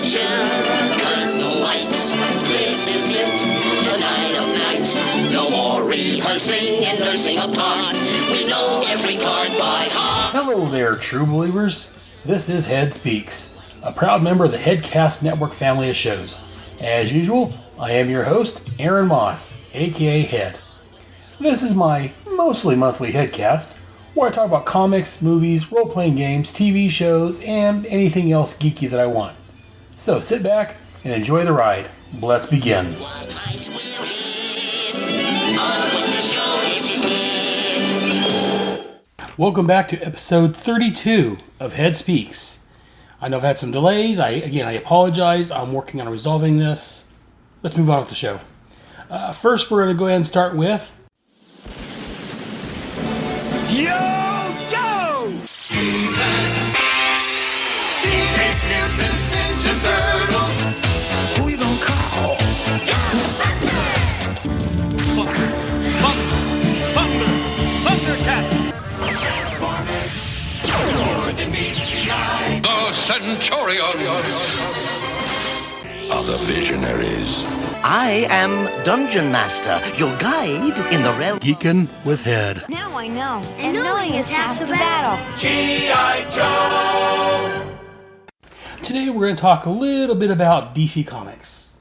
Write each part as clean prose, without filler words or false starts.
action. Cut the lights, this is it, the night of nights. No more rehearsing and nursing a part. We know every card by heart. Hello there, true believers. This is Head Speaks, a proud member of the Headcast Network family of shows. As usual, I am your host, Aaron Moss, aka Head. This is my mostly monthly Headcast, where I talk about comics, movies, role-playing games, TV shows, and anything else geeky that I want. So sit back and enjoy the ride. Let's begin. What height will hit? On with the show, this is it. Welcome back to episode 32 of Head Speaks. I know I've had some delays. I apologize. I'm working on resolving this. Let's move on with the show. First, we're going to go ahead and start with... Yo, Joe! Teenage Mutant Ninja Turtles! Who you gonna call? Thundercats! More than meets the eye. The Centurions are the visionaries. I am Dungeon Master, your guide in the realm. Geeking with Head. Now I know. And knowing is half the battle. G.I. Joe! Today we're going to talk a little bit about DC Comics.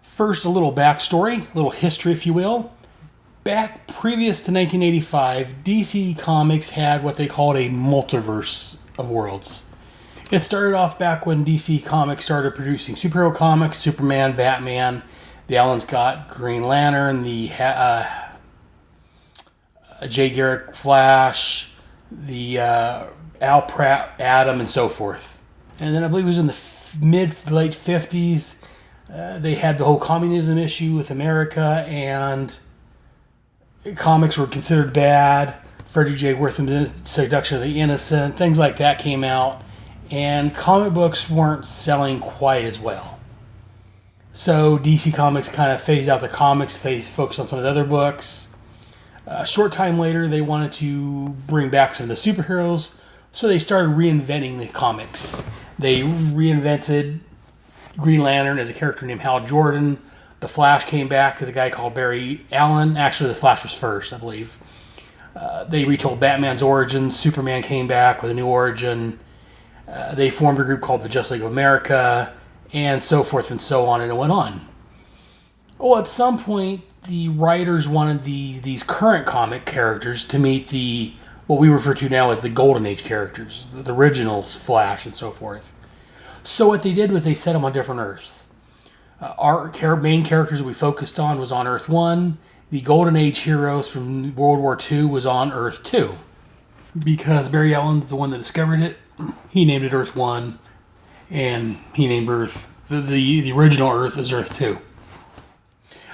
First, a little backstory, a little history if you will. Back previous to 1985, DC Comics had what they called a multiverse of worlds. It started off back when DC Comics started producing superhero comics, Superman, Batman, the Alan Scott Green Lantern, the Jay Garrick Flash, the Al Pratt Atom, and so forth. And then I believe it was in the mid-late 50s, they had the whole communism issue with America, and comics were considered bad. Frederick J. Wortham's Seduction of the Innocent, things like that came out. And comic books weren't selling quite as well. So DC Comics kind of phased out their comics, focused on some of the other books. A short time later, they wanted to bring back some of the superheroes, so they started reinventing the comics. They reinvented Green Lantern as a character named Hal Jordan. The Flash came back as a guy called Barry Allen. Actually, the Flash was first, I believe. They retold Batman's origins. Superman came back with a new origin. They formed a group called the Justice League of America, and so forth and so on, and it went on. Well, at some point, the writers wanted these current comic characters to meet what we refer to now as the Golden Age characters, the original Flash and so forth. So what they did was they set them on different Earths. Our main characters we focused on was on Earth 1. The Golden Age heroes from World War II was on Earth 2. Because Barry Allen's the one that discovered it, he named it Earth 1, and he named Earth, the original Earth is Earth 2.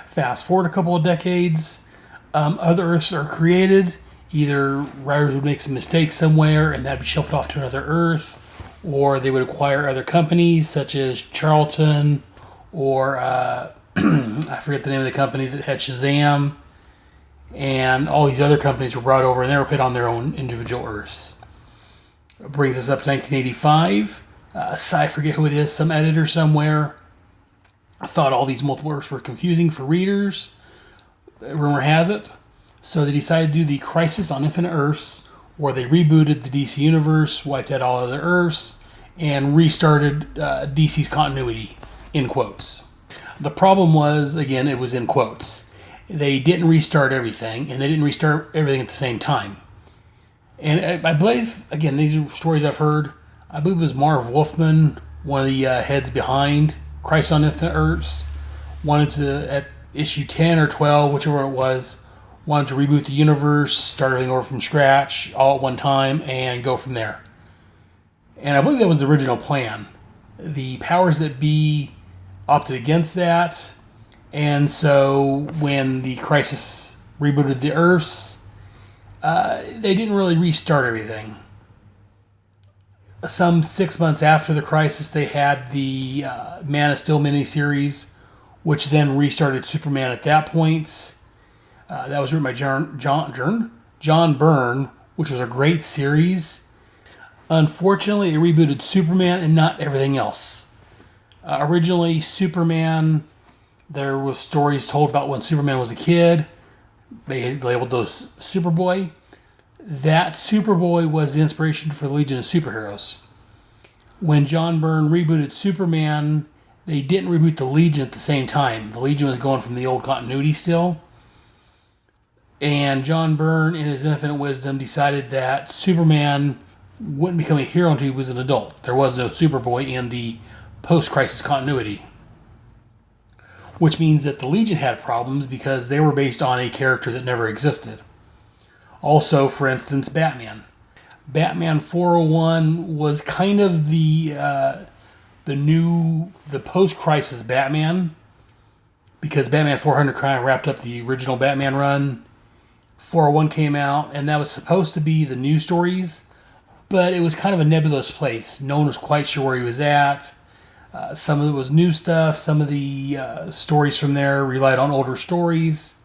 Fast forward a couple of decades, other Earths are created. Either writers would make some mistakes somewhere, and that'd be shuffled off to another Earth, or they would acquire other companies, such as Charlton, or I forget the name of the company that had Shazam, and all these other companies were brought over, and they were put on their own individual Earths. It brings us up to 1985. I forget who it is, some editor somewhere thought all these multiple Earths were confusing for readers. Rumor has it. So they decided to do the Crisis on Infinite Earths, where they rebooted the DC Universe, wiped out all other Earths, and restarted DC's continuity, in quotes. The problem was, again, it was in quotes. They didn't restart everything, and they didn't restart everything at the same time. And I believe, again, these are stories I've heard, I believe it was Marv Wolfman, one of the heads behind Crisis on Infinite Earths, wanted to, at issue 10 or 12, whichever it was, wanted to reboot the universe, start everything over from scratch, all at one time, and go from there. And I believe that was the original plan. The powers that be opted against that, and so when the Crisis rebooted the Earths, they didn't really restart everything. Some 6 months after the Crisis, they had the Man of Steel miniseries, which then restarted Superman at that point. That was written by John Byrne, which was a great series. Unfortunately, it rebooted Superman and not everything else. Originally, Superman, there was stories told about when Superman was a kid. They labeled those Superboy. That Superboy was the inspiration for the Legion of Superheroes. When John Byrne rebooted Superman, they didn't reboot the Legion at the same time. The Legion was going from the old continuity still. And John Byrne, in his infinite wisdom, decided that Superman wouldn't become a hero until he was an adult. There was no Superboy in the post-crisis continuity. Which means that the Legion had problems because they were based on a character that never existed. Also, for instance, Batman. Batman 401 was kind of the post-crisis Batman, because Batman 400 kind of wrapped up the original Batman run. 401 came out, and that was supposed to be the new stories, but it was kind of a nebulous place. No one was quite sure where he was at. Some of it was new stuff. Some of the stories from there relied on older stories.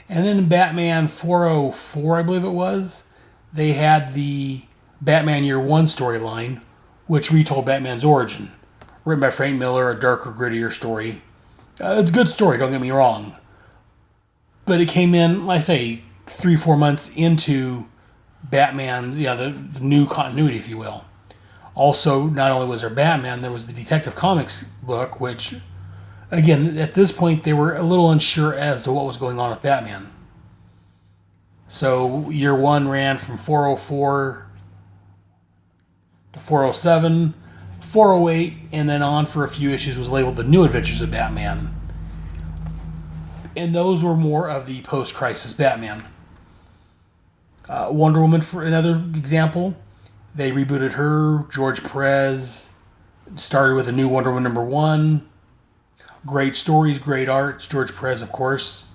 And then Batman 404, I believe it was, they had the Batman Year One storyline, which retold Batman's origin. Written by Frank Miller, a darker, grittier story. It's a good story, don't get me wrong. But it came in, like I say, 3-4 months into Batman's, the new continuity, if you will. Also, not only was there Batman, there was the Detective Comics book, which, again, at this point, they were a little unsure as to what was going on with Batman. So, Year One ran from 404 to 407, 408, and then on for a few issues was labeled The New Adventures of Batman. And those were more of the post-crisis Batman. Wonder Woman, for another example, they rebooted her. George Perez started with a new Wonder Woman #1. Great stories, great art. George Perez, of course.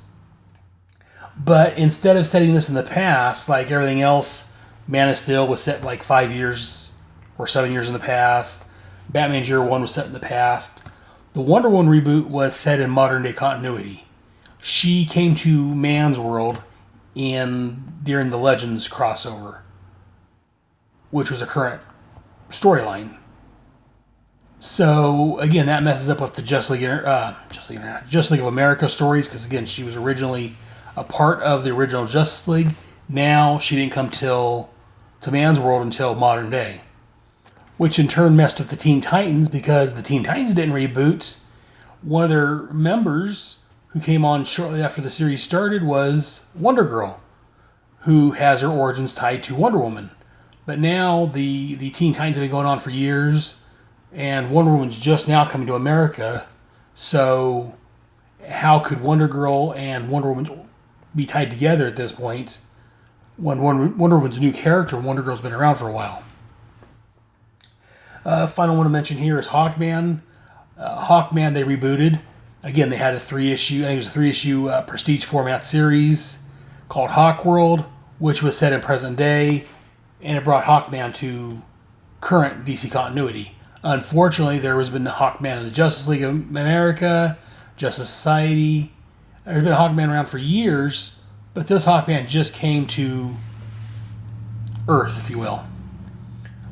But instead of setting this in the past, like everything else, Man of Steel was set like 5 years or 7 years in the past. Batman Year One was set in the past. The Wonder Woman reboot was set in modern day continuity. She came to man's world during the Legends crossover, which was a current storyline. So again, that messes up with the Justice League of America stories, because again, she was originally a part of the original Justice League. Now she didn't come to man's world until modern day, which in turn messed with the Teen Titans, because the Teen Titans didn't reboot. One of their members who came on shortly after the series started was Wonder Girl, who has her origins tied to Wonder Woman. But now the Teen Titans have been going on for years, and Wonder Woman's just now coming to America. So how could Wonder Girl and Wonder Woman be tied together at this point when Wonder Woman's a new character and Wonder Girl's been around for a while? Final one to mention here is Hawkman. Hawkman, they rebooted. Again, they had a 3-issue prestige format series called Hawkworld, which was set in present day, and it brought Hawkman to current DC continuity. Unfortunately, there has been Hawkman in the Justice League of America, Justice Society. There's been Hawkman around for years, but this Hawkman just came to Earth, if you will.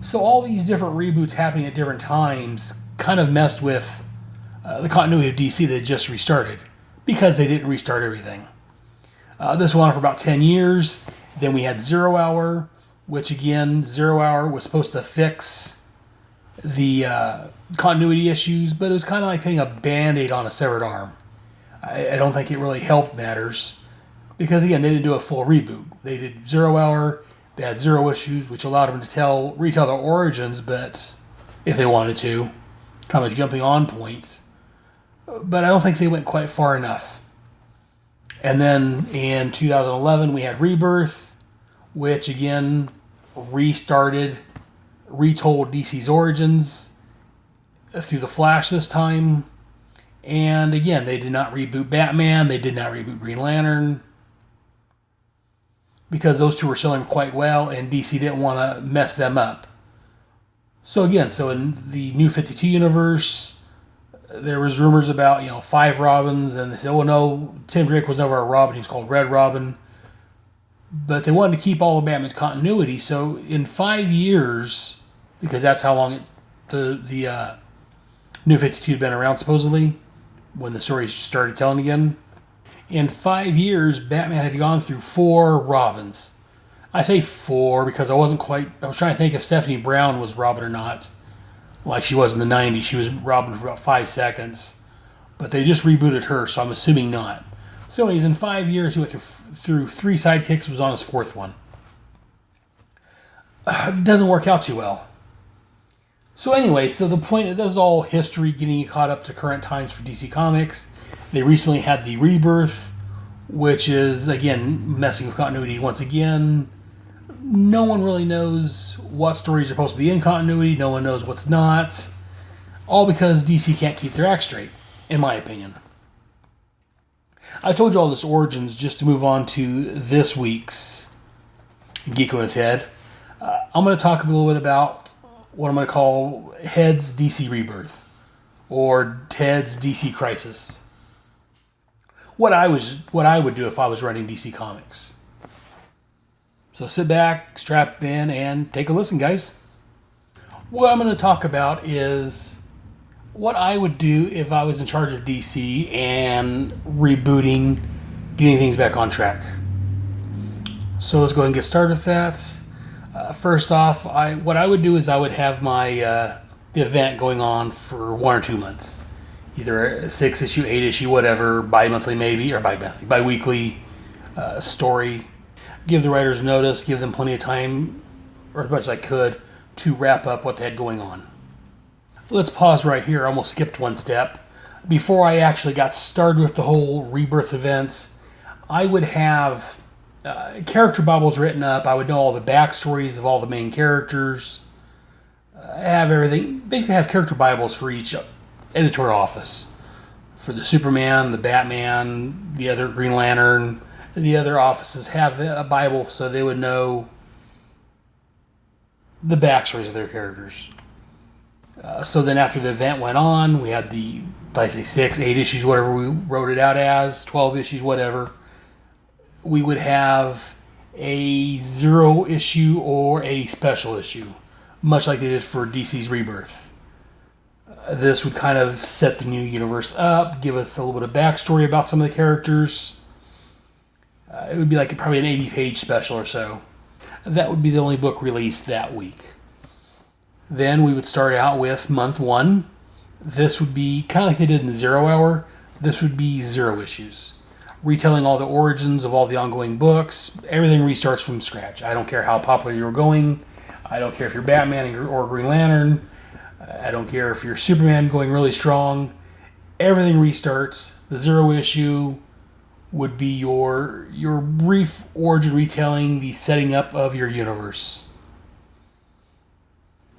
So all these different reboots happening at different times kind of messed with the continuity of DC that just restarted, because they didn't restart everything. This went on for about 10 years. Then we had Zero Hour, which again, Zero Hour was supposed to fix the continuity issues, but it was kind of like putting a Band-Aid on a severed arm. I don't think it really helped matters, because again, they didn't do a full reboot. They did Zero Hour, they had 0 issues, which allowed them to retell their origins, but if they wanted to, kind of a jumping on point. But I don't think they went quite far enough. And then in 2011, we had Rebirth, which again retold DC's origins through the Flash this time. And again, they did not reboot Batman, they did not reboot Green Lantern, because those two were selling quite well and DC didn't want to mess them up. So again, in the New 52 universe, there was rumors about 5 Robins, and they said, oh no, Tim Drake was never a Robin, he was called Red Robin. But they wanted to keep all of Batman's continuity, so in 5 years, because that's how long the New 52 had been around supposedly when the story started telling again. In 5 years, Batman had gone through 4 Robins. I say 4 because I was trying to think if Stephanie Brown was Robin or not. Like she was in the 90s. She was Robin for about 5 seconds. But they just rebooted her, so I'm assuming not. So anyways, in 5 years, he went through 3 sidekicks, was on his 4th one. It doesn't work out too well. So anyway, so the point, that was all history getting caught up to current times for DC Comics. They recently had the Rebirth, which is, again, messing with continuity once again. No one really knows what stories are supposed to be in continuity. No one knows what's not. All because DC can't keep their act straight, in my opinion. I told you all this origins just to move on to this week's Geeking with Head. I'm going to talk a little bit about what I'm going to call Head's DC Rebirth, or Head's DC Crisis. What I would do if I was running DC Comics. So sit back, strap in, and take a listen, guys. What I'm going to talk about is what I would do if I was in charge of DC and rebooting, getting things back on track. So let's go ahead and get started with that. First off, what I would do is I would have my the event going on for 1 or 2 months. Either a 6-issue, 8-issue, whatever, bi-monthly maybe, or bi-weekly story. Give the writers notice, give them plenty of time, or as much as I could, to wrap up what they had going on. Let's pause right here. I almost skipped one step. Before I actually got started with the whole Rebirth events, I would have character bibles written up. I would know all the backstories of all the main characters. Have everything. Basically have character bibles for each editorial office. For the Superman, the Batman, the other Green Lantern, the other offices have a Bible so they would know the backstories of their characters. So then after the event went on, we had the, like I say, 6, 8 issues, whatever we wrote it out as, 12 issues, whatever. We would have a 0 issue or a special issue, much like they did for DC's Rebirth. This would kind of set the new universe up, give us a little bit of backstory about some of the characters. It would be like probably an 80-page special or so. That would be the only book released that week. Then we would start out with month 1. This would be kind of like they did in the 0 Hour. This would be 0 issues. Retelling all the origins of all the ongoing books. Everything restarts from scratch. I don't care how popular you're going. I don't care if you're Batman or Green Lantern. I don't care if you're Superman going really strong. Everything restarts. The 0 issue would be your brief origin retelling, the setting up of your universe.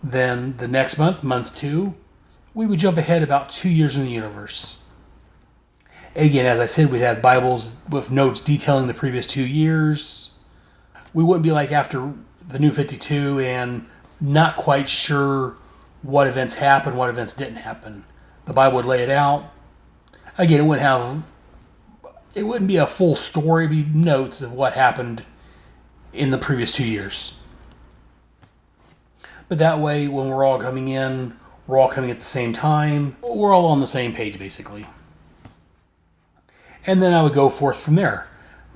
Then the next month 2, we would jump ahead about 2 years in the universe. Again, as I said, we'd have Bibles with notes detailing the previous 2 years. We wouldn't be like after the New 52 and not quite sure what events happened, what events didn't happen. The Bible would lay it out. Again, it wouldn't be a full story, it'd be notes of what happened in the previous 2 years. But that way, when we're all coming in, we're all coming at the same time. We're all on the same page, basically. And then I would go forth from there.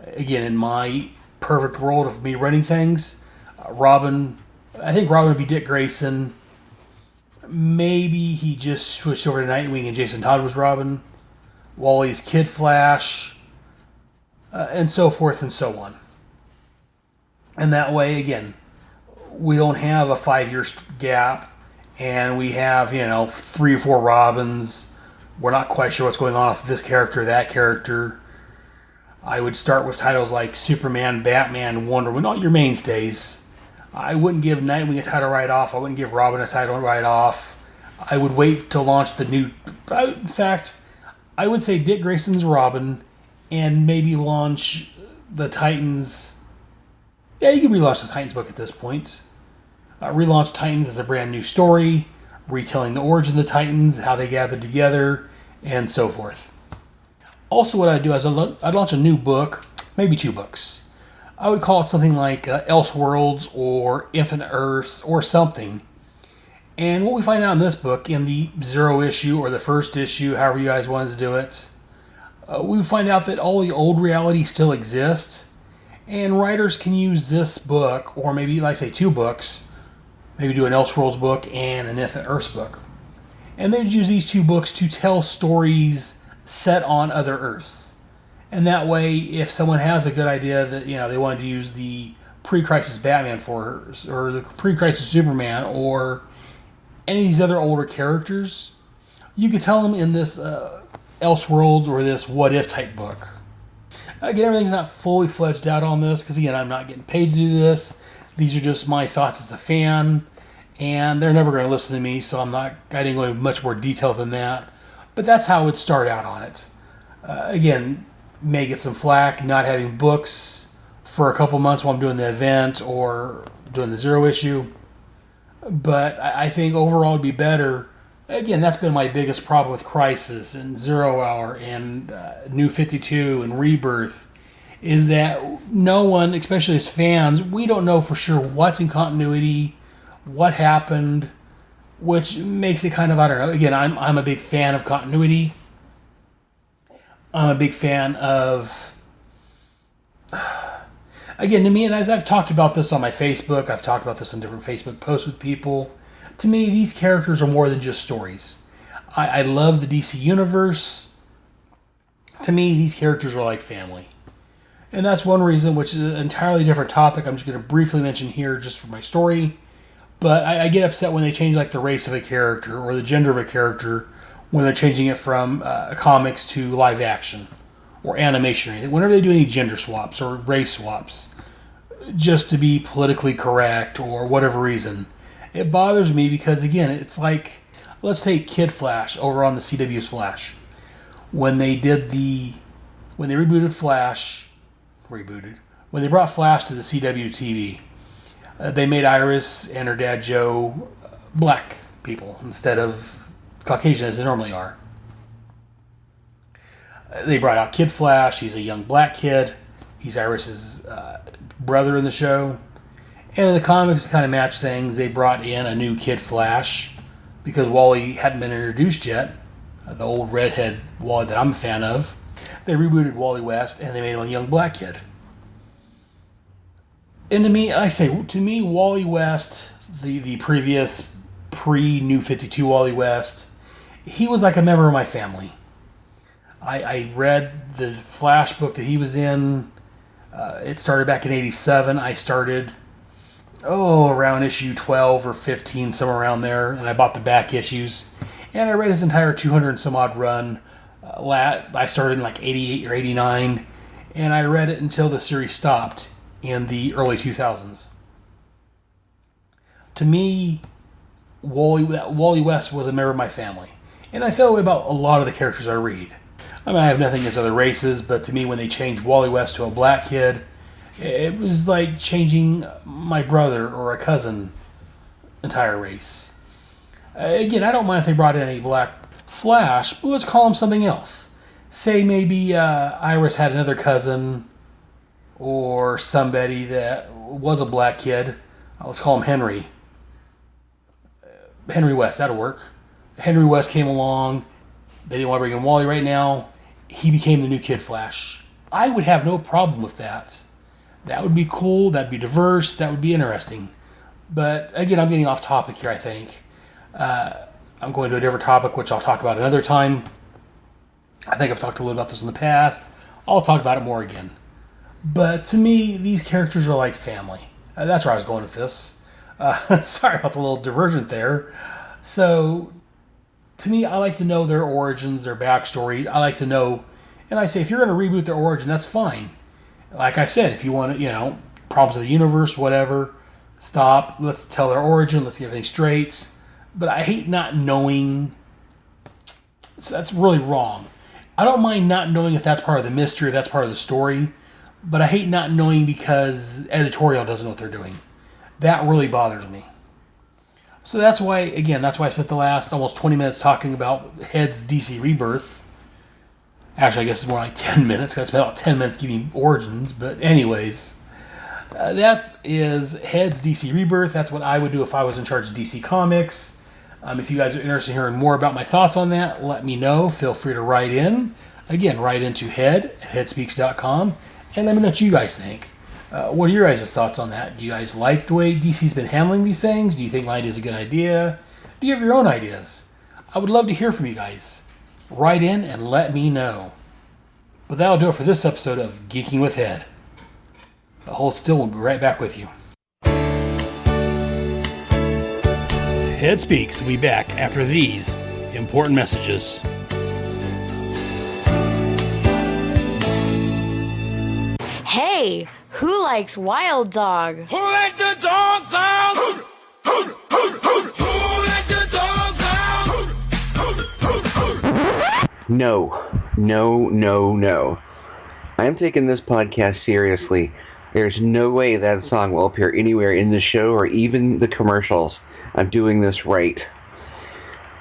Again, in my perfect world of me running things, Robin, I think Robin would be Dick Grayson. Maybe he just switched over to Nightwing and Jason Todd was Robin. Wally's Kid Flash, and so forth and so on. And that way, again, we don't have a 5-year gap, and we have, 3 or 4 Robins. We're not quite sure what's going on with this character, that character. I would start with titles like Superman, Batman, Wonder Woman, all your mainstays. I wouldn't give Nightwing a title right off. I wouldn't give Robin a title right off. I would wait to launch the new... In fact, I would say Dick Grayson's Robin, and maybe launch the Titans... Yeah, you can relaunch the Titans book at this point. Relaunch Titans as a brand new story, retelling the origin of the Titans, how they gathered together, and so forth. Also, what I'd do is I'd launch a new book, maybe 2 books. I would call it something like Elseworlds or Infinite Earths or something. And what we find out in this book, in the 0 issue or the first issue, however you guys wanted to do it, we find out that all the old reality still exists, and writers can use this book, or maybe, like I say, 2 books, maybe do an Elseworlds book and an Infinite Earths book. And they'd use these 2 books to tell stories set on other Earths. And that way, if someone has a good idea that, they wanted to use the pre-crisis Batman for, or the pre-crisis Superman, or any of these other older characters, you could tell them in this Elseworlds or this What If type book. Again, everything's not fully fledged out on this, because again, I'm not getting paid to do this. These are just my thoughts as a fan, and they're never going to listen to me, so I didn't go into much more detail than that. But that's how I would start out on it. Again, may get some flack not having books for a couple months while I'm doing the event or doing the 0 issue. But I think overall it'd be better. Again, that's been my biggest problem with Crisis and 0 Hour and New 52 and Rebirth, is that no one, especially as fans, we don't know for sure what's in continuity, what happened, which makes it kind of, I don't know. Again, I'm a big fan of continuity. I'm a big fan of... Again, to me, and as I've talked about this on my Facebook, I've talked about this on different Facebook posts with people, to me, these characters are more than just stories. I love the DC Universe. To me, these characters are like family. And that's one reason, which is an entirely different topic I'm just going to briefly mention here just for my story. But I get upset when they change like the race of a character or the gender of a character when they're changing it from comics to live action or animation or anything. Whenever they do any gender swaps or race swaps, just to be politically correct or whatever reason, it bothers me because, again, it's like, let's take Kid Flash over on the CW's Flash. When they rebooted Flash, when they brought Flash to the CW TV, they made Iris and her dad Joe black people instead of Caucasian as they normally are. They brought out Kid Flash. He's a young black kid. He's Iris's brother in the show. And in the comics, to kind of match things, they brought in a new Kid Flash because Wally hadn't been introduced yet. The old redhead Wally that I'm a fan of. They rebooted Wally West and they made him a young black kid. And to me, Wally West, the previous pre-New 52 Wally West, he was like a member of my family. I read the Flash book that he was in. It started back in 87. I started, around issue 12 or 15, somewhere around there. And I bought the back issues. And I read his entire 200 and some odd run. I started in like 88 or 89. And I read it until the series stopped in the early 2000s. To me, Wally West was a member of my family. And I feel that way about a lot of the characters I read. I mean, I have nothing against other races, but to me, when they changed Wally West to a black kid, it was like changing my brother or a cousin entire race. Again, I don't mind if they brought in a black Flash, but let's call him something else. Say maybe Iris had another cousin or somebody that was a black kid. Let's call him Henry. Henry West, that'll work. Henry West came along. They didn't want to bring in Wally right now. He became the new Kid Flash. I would have no problem with that. That would be cool. That'd be diverse. That would be interesting. But again, I'm getting off topic here, I think. I'm going to a different topic, which I'll talk about another time. I think I've talked a little about this in the past. I'll talk about it more again. But to me, these characters are like family. That's where I was going with this. Sorry about the little divergent there. So, to me, I like to know their origins, their backstory. I like to know, and I say, if you're going to reboot their origin, that's fine. Like I said, if you want to, problems of the universe, whatever, stop. Let's tell their origin. Let's get everything straight. But I hate not knowing. That's really wrong. I don't mind not knowing if that's part of the mystery, if that's part of the story. But I hate not knowing because editorial doesn't know what they're doing. That really bothers me. So that's why I spent the last almost 20 minutes talking about Head's DC Rebirth. Actually, I guess it's more like 10 minutes, because I spent about 10 minutes giving origins. But anyways, that is Head's DC Rebirth. That's what I would do if I was in charge of DC Comics. If you guys are interested in hearing more about my thoughts on that, let me know. Feel free to write in. Again, write into head@headspeaks.com and let me know what you guys think. What are your guys' thoughts on that? Do you guys like the way DC's been handling these things? Do you think my idea is a good idea? Do you have your own ideas? I would love to hear from you guys. Write in and let me know. But that'll do it for this episode of Geeking with Head. Hold still, we'll be right back with you. Head Speaks will be back after these important messages. Hey, who likes Wild Dog? Who let the dogs out? Who let the dogs out? No. I am taking this podcast seriously. There's no way that song will appear anywhere in the show or even the commercials. I'm doing this right.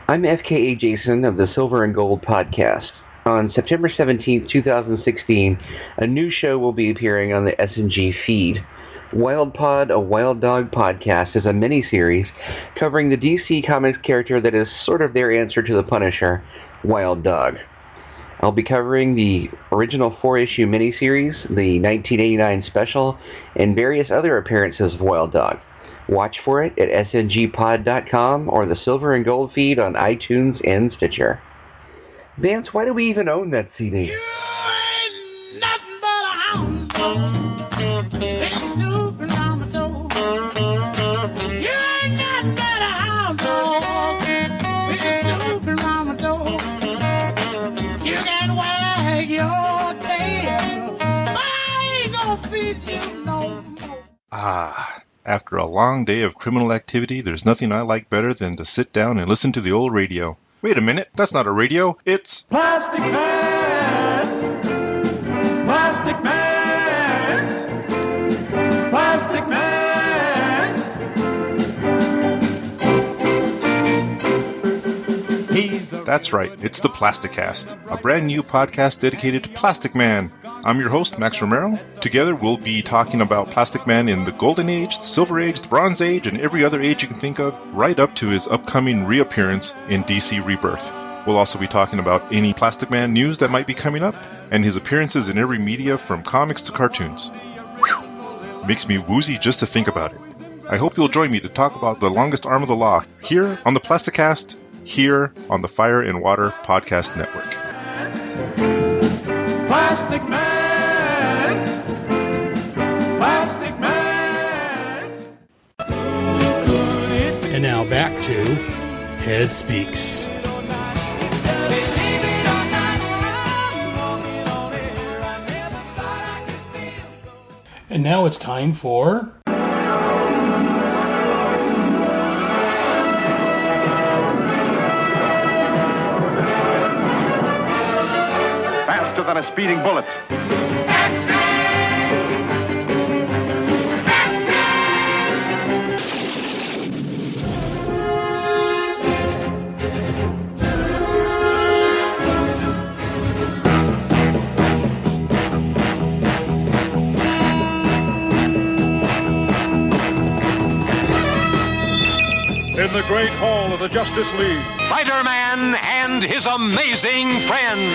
I'm FKA Jason of the Silver and Gold podcast. On September 17th, 2016, a new show will be appearing on the S&G feed. Wild Pod, a Wild Dog podcast, is a miniseries covering the DC Comics character that is sort of their answer to the Punisher, Wild Dog. I'll be covering the original 4-issue miniseries, the 1989 special, and various other appearances of Wild Dog. Watch for it at sngpod.com or the Silver and Gold feed on iTunes and Stitcher. Vance, why do we even own that CD? You ain't nothing but a hound dog. Been snooping on my door. You ain't nothing but a hound dog. Been snooping on my door. You can wag your tail, but I ain't gonna feed you no more. After a long day of criminal activity, there's nothing I like better than to sit down and listen to the old radio. Wait a minute, that's not a radio, it's... Plastic Man! Plastic Man! Plastic Man! That's right, it's the Plasticast, a brand new podcast dedicated to Plastic Man. I'm your host, Max Romero. Together we'll be talking about Plastic Man in the Golden Age, the Silver Age, the Bronze Age, and every other age you can think of, right up to his upcoming reappearance in DC Rebirth. We'll also be talking about any Plastic Man news that might be coming up, and his appearances in every media from comics to cartoons. Whew. Makes me woozy just to think about it. I hope you'll join me to talk about the longest arm of the law, here on the Plasticast, here on the Fire and Water Podcast Network. Plastic Man! Plastic Man! And now back to Head Speaks. And now it's time for... Faster than a speeding bullet. In the great hall of the Justice League, Spider-Man and his amazing friends.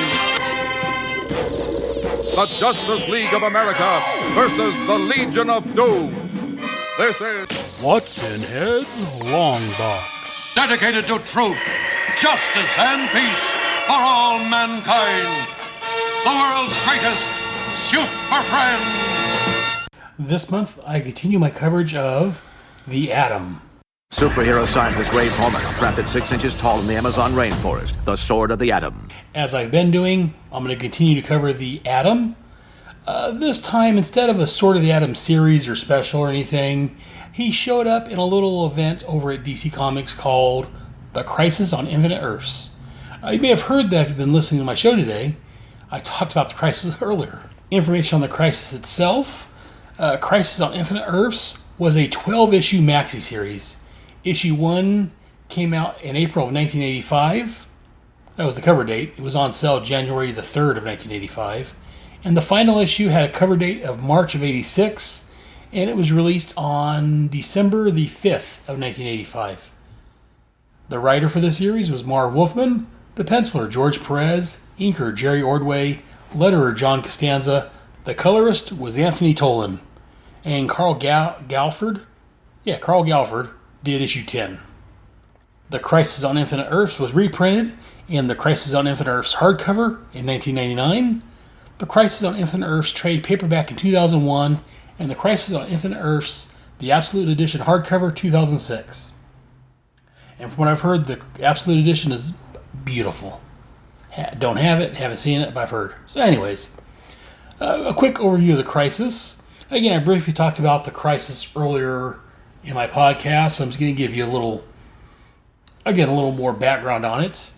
the Justice League of America versus the Legion of Doom. This is What's in Head's Longbox? Dedicated to truth, justice, and peace for all mankind. The world's greatest super friends. This month, I continue my coverage of The Atom. Superhero scientist Ray Pullman, trapped at 6 inches tall in the Amazon rainforest. The Sword of the Atom. As I've been doing, I'm going to continue to cover The Atom. This time, instead of a Sword of the Atom series or special or anything, he showed up in a little event over at DC Comics called The Crisis on Infinite Earths. You may have heard that if you've been listening to my show today. I talked about the Crisis earlier. Information on the Crisis itself. Crisis on Infinite Earths was a 12-issue maxi series. Issue 1 came out in April of 1985. That was the cover date. It was on sale January the 3rd of 1985. And the final issue had a cover date of March of 86, and it was released on December the 5th of 1985. The writer for the series was Marv Wolfman, the penciler George Perez, inker Jerry Ordway, letterer John Costanza, the colorist was Anthony Tolan, and Carl Galford did issue 10. The Crisis on Infinite Earths was reprinted in the Crisis on Infinite Earths hardcover in 1999, the Crisis on Infinite Earths trade paperback in 2001, and the Crisis on Infinite Earths, the Absolute Edition hardcover, 2006. And from what I've heard, the Absolute Edition is beautiful. Don't have it, haven't seen it, but I've heard. So anyways, a quick overview of the Crisis. Again, I briefly talked about the Crisis earlier in my podcast, so I'm just going to give you a little more background on it.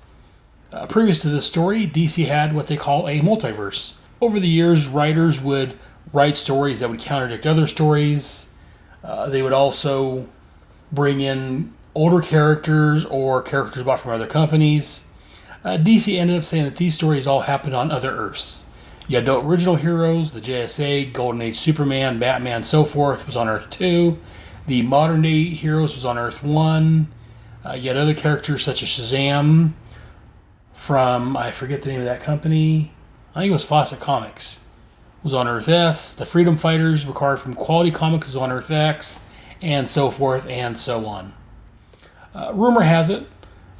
Previous to this story, DC had what they call a multiverse. Over the years, writers would write stories that would contradict other stories. They would also bring in older characters or characters bought from other companies. DC ended up saying that these stories all happened on other Earths. You had the original heroes, the JSA, Golden Age Superman, Batman, so forth, was on Earth 2. The modern day heroes was on Earth 1. You had other characters such as Shazam from, I forget the name of that company. I think it was Fawcett Comics. Was on Earth S. The Freedom Fighters, required from Quality Comics, was on Earth X, and so forth and so on. Rumor has it,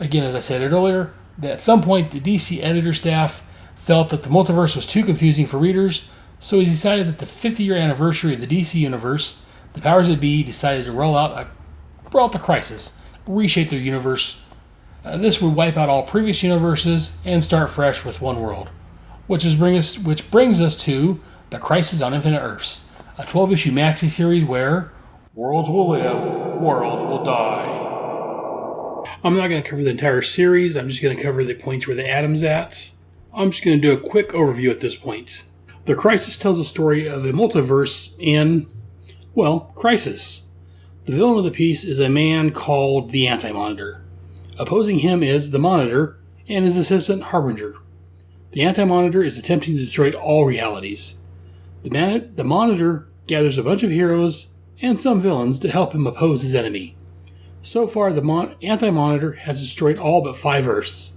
again as I said it earlier, that at some point the DC editor staff felt that the multiverse was too confusing for readers, so he decided that the 50-year anniversary of the DC universe, the powers that be decided to roll out the Crisis, reshape their universe. This would wipe out all previous universes and start fresh with one world, which brings us to the Crisis on Infinite Earths, a 12-issue maxi series where worlds will live, worlds will die. I'm not going to cover the entire series. I'm just going to cover the points where the Atom's at. I'm just going to do a quick overview at this point. The Crisis tells a story of a multiverse in, Crisis. The villain of the piece is a man called the Anti-Monitor. Opposing him is the Monitor and his assistant Harbinger. The Anti-Monitor is attempting to destroy all realities. The Monitor gathers a bunch of heroes and some villains to help him oppose his enemy. So far, the Anti-Monitor has destroyed all but 5 Earths.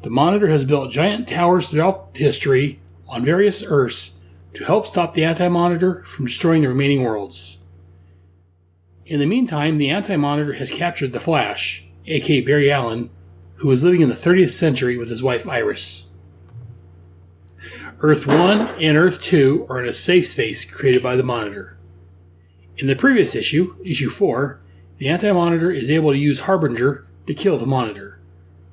The Monitor has built giant towers throughout history on various Earths to help stop the Anti-Monitor from destroying the remaining worlds. In the meantime, the Anti-Monitor has captured the Flash, aka Barry Allen, who is living in the 30th century with his wife Iris. Earth 1 and Earth 2 are in a safe space created by the Monitor. In the previous issue, issue 4, the Anti-Monitor is able to use Harbinger to kill the Monitor.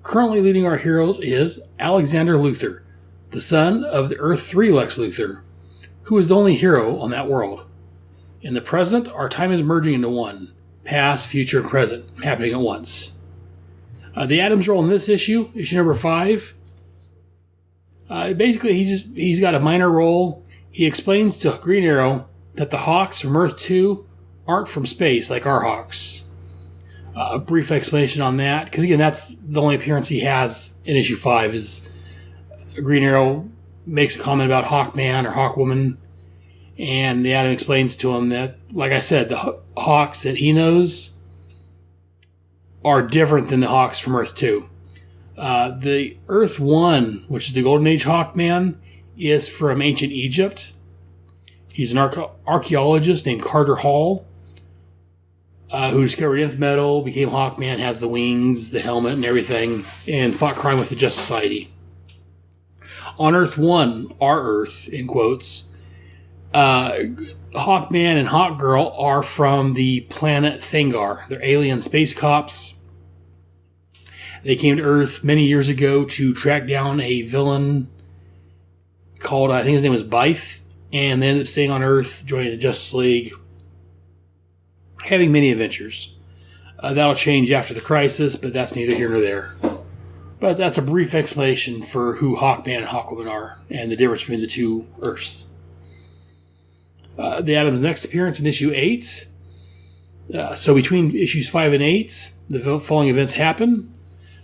Currently leading our heroes is Alexander Luthor, the son of the Earth 3 Lex Luthor, who is the only hero on that world. In the present, our time is merging into one, past, future, and present, happening at once. The Atom's role in this issue number 5, basically he's got a minor role. He explains to Green Arrow that the Hawks from Earth 2 aren't from space like our Hawks. A brief explanation on that, because again, that's the only appearance he has in issue 5, is Green Arrow makes a comment about Hawkman or Hawkwoman, and the Atom explains to him that, like I said, the Hawks that he knows are different than the Hawks from Earth 2. The Earth 1, which is the Golden Age Hawkman, is from ancient Egypt. He's an archaeologist named Carter Hall, who discovered nth metal, became Hawkman, has the wings, the helmet, and everything, and fought crime with the Just Society. On Earth 1, our Earth, in quotes, Hawkman and Hawkgirl are from the planet Thangar. They're alien space cops. They came to Earth many years ago to track down a villain called, I think his name was Bythe, and they ended up staying on Earth, joining the Justice League, having many adventures. That'll change after the Crisis, but that's neither here nor there. But that's a brief explanation for who Hawkman and Hawkwoman are, and the difference between the two Earths. The Atom's next appearance in issue 8. So between issues 5 and 8, the following events happen.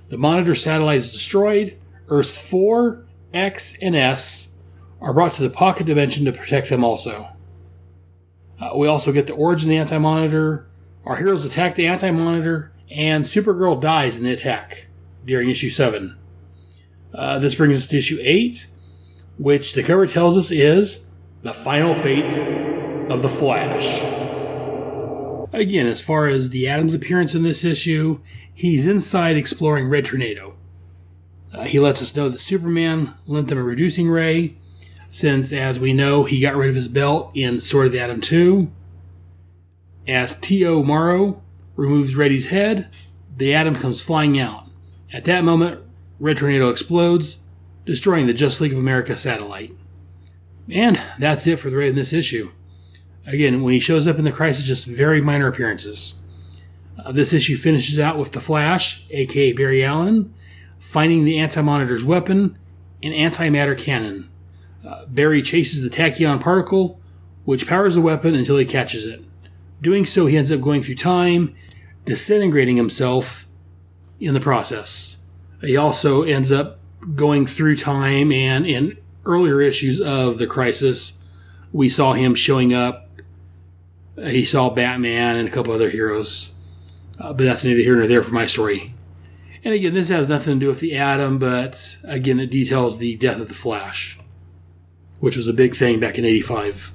The Monitor satellite is destroyed. Earths 4, X, and S are brought to the pocket dimension to protect them also. We also get the origin of the Anti-Monitor. Our heroes attack the Anti-Monitor and Supergirl dies in the attack during issue 7. This brings us to issue 8, which the cover tells us is the final fate of the Flash. Again, as far as the Atom's appearance in this issue, he's inside exploring Red Tornado. He lets us know that Superman lent them a reducing ray, since, as we know, he got rid of his belt in Sword of the Atom 2. As T.O. Morrow removes Reddy's head, the Atom comes flying out. At that moment, Red Tornado explodes, destroying the Justice League of America satellite. And that's it for the Ray in this issue. Again, when he shows up in the Crisis, just very minor appearances. This issue finishes out with the Flash, aka Barry Allen, finding the Anti-Monitor's weapon, an antimatter cannon. Barry chases the tachyon particle, which powers the weapon until he catches it. Doing so, he ends up going through time, disintegrating himself in the process. He also ends up going through time, and in earlier issues of the Crisis, we saw him showing up. He saw Batman and a couple other heroes. But that's neither here nor there for my story. And again, this has nothing to do with the Atom, but again, it details the death of the Flash, which was a big thing back in '85.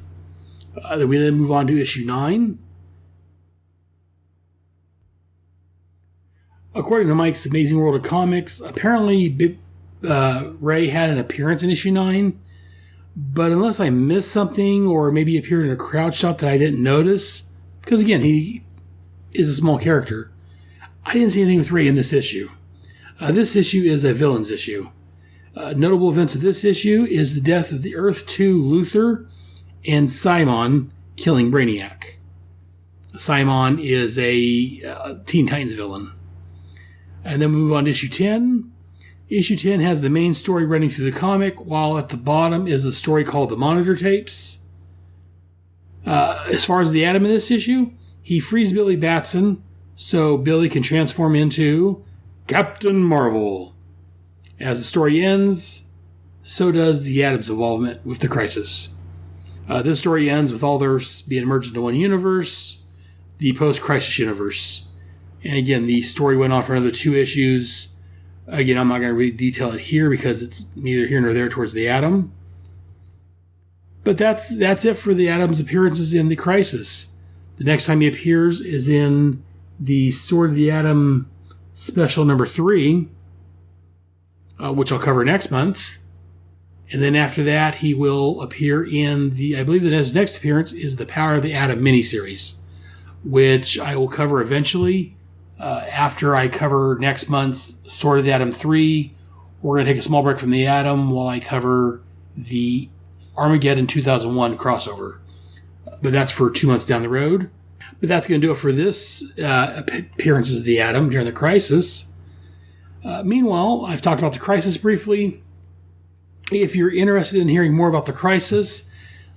We then move on to issue 9. According to Mike's Amazing World of Comics, apparently Ray had an appearance in issue 9, but unless I missed something or maybe appeared in a crowd shot that I didn't notice, because again, he is a small character, I didn't see anything with Ray in this issue. This issue is a villains issue. Notable events of this issue is the death of the Earth 2 Luthor and Simon killing Brainiac. Simon is a Teen Titans villain. And then we move on to issue 10. Issue 10 has the main story running through the comic, while at the bottom is a story called The Monitor Tapes. As far as the Atom in this issue, he frees Billy Batson so Billy can transform into Captain Marvel. As the story ends, so does the Atom's involvement with the Crisis. This story ends with all theirs being merged into one universe, the post-Crisis universe. And again, the story went on for another 2 issues. Again, I'm not going to really detail it here because it's neither here nor there towards the Atom. But that's it for the Atom's appearances in the Crisis. The next time he appears is in the Sword of the Atom special number 3, which I'll cover next month. And then after that, he will appear in I believe that his next appearance is the Power of the Atom miniseries, which I will cover eventually. After I cover next month's Sword of the Atom 3, we're going to take a small break from the Atom while I cover the Armageddon 2001 crossover. But that's for 2 months down the road. But that's going to do it for this appearances of the Atom during the Crisis. Meanwhile, I've talked about the Crisis briefly. If you're interested in hearing more about the Crisis,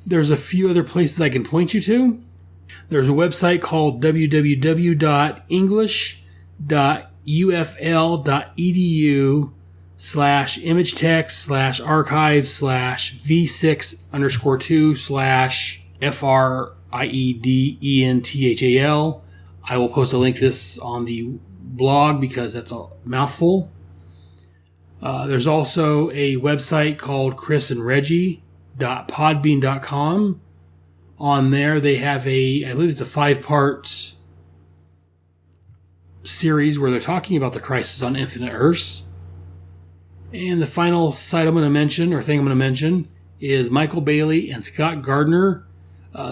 there's a few other places I can point you to. There's a website called www.english.ufl.edu/imagitext/archive/v6_2/FRIEDENTHAL. I will post a link to this on the blog because that's a mouthful. There's also a website called chrisandreggie.podbean.com. On there, they have I believe it's a 5-part series where they're talking about the Crisis on Infinite Earths. And the final site I'm going to mention, or thing I'm going to mention, is Michael Bailey and Scott Gardner.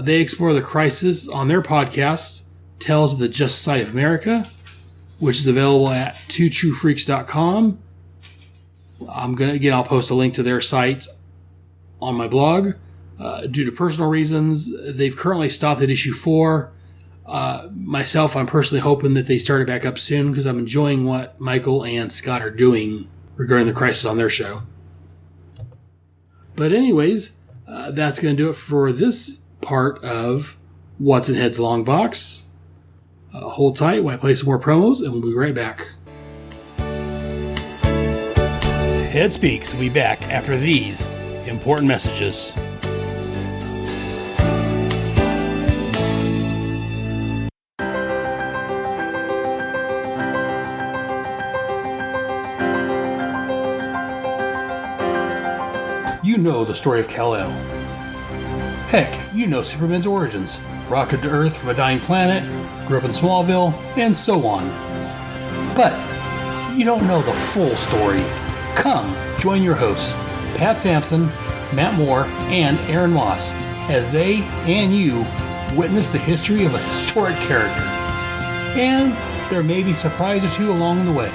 They explore the Crisis on their podcast, Tales of the Just Side of America, which is available at twotruefreaks.com. I'll post a link to their site on my blog. Due to personal reasons, they've currently stopped at issue 4. Myself, I'm personally hoping that they start it back up soon because I'm enjoying what Michael and Scott are doing regarding the Crisis on their show. But anyways, that's going to do it for this part of What's in Head's Longbox. Hold tight while I play some more promos, and we'll be right back. Head Speaks will be back after these important messages. you know the story of Kal-El. Heck, you know Superman's origins. Rocket to Earth from a dying planet, grew up in Smallville, and so on. But you don't know the full story. Come, join your hosts, Pat Sampson, Matt Moore, and Aaron Moss, as they and you witness the history of a historic character. And there may be a surprise or two along the way.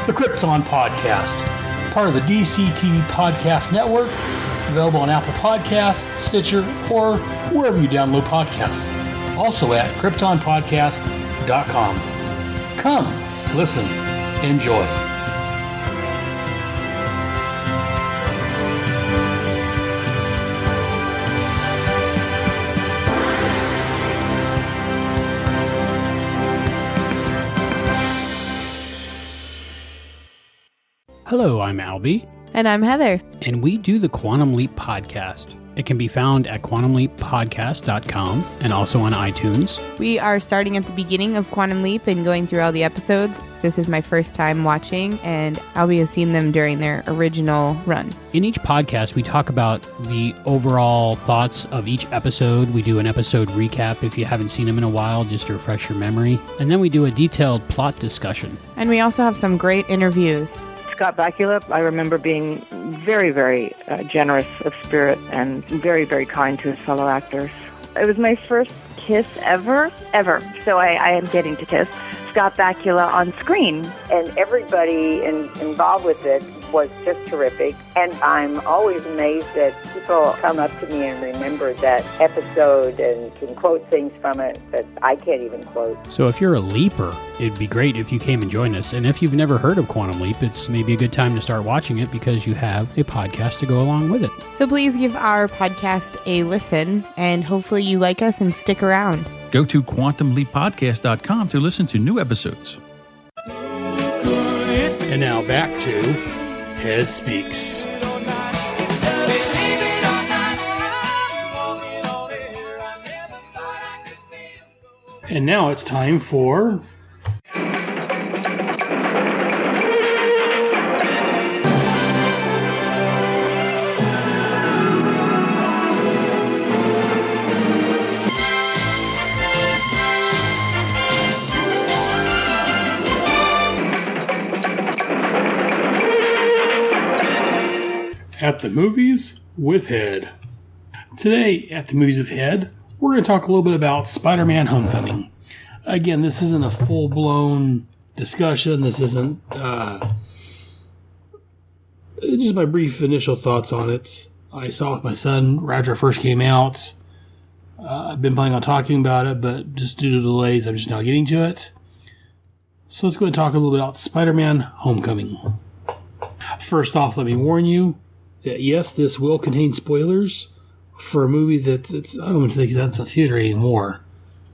The Krypton Podcast, part of the DC TV Podcast Network, available on Apple Podcasts, Stitcher, or wherever you download podcasts. Also at KryptonPodcast.com. Come, listen, enjoy. Hello, I'm Albie. And I'm Heather. And we do the Quantum Leap Podcast. It can be found at quantumleappodcast.com and also on iTunes. We are starting at the beginning of Quantum Leap and going through all the episodes. This is my first time watching, and Albie has seen them during their original run. In each podcast, we talk about the overall thoughts of each episode. We do an episode recap if you haven't seen them in a while, just to refresh your memory. And then we do a detailed plot discussion. And we also have some great interviews. Scott Bakula, I remember being very, very generous of spirit and very, very kind to his fellow actors. It was my first kiss ever. So I am getting to kiss Scott Bakula on screen. And everybody involved with it was just terrific. And I'm always amazed that people come up to me and remember that episode and can quote things from it that I can't even quote. So if you're a leaper, it'd be great if you came and joined us. And if you've never heard of Quantum Leap, it's maybe a good time to start watching it because you have a podcast to go along with it. So please give our podcast a listen, and hopefully you like us and stick around. Go to quantumleappodcast.com to listen to new episodes. And now back to Head Speaks. And now it's time for... At the Movies with Head. Today, at the Movies with Head, we're going to talk a little bit about Spider-Man Homecoming. Again, this isn't a full-blown discussion. This isn't just my brief initial thoughts on it. I saw it with my son right after it first came out. I've been planning on talking about it, but just due to delays, I'm just now getting to it. So let's go and talk a little bit about Spider-Man Homecoming. First off, let me warn you that yes, this will contain spoilers for a movie that's I don't even think that's a theater anymore.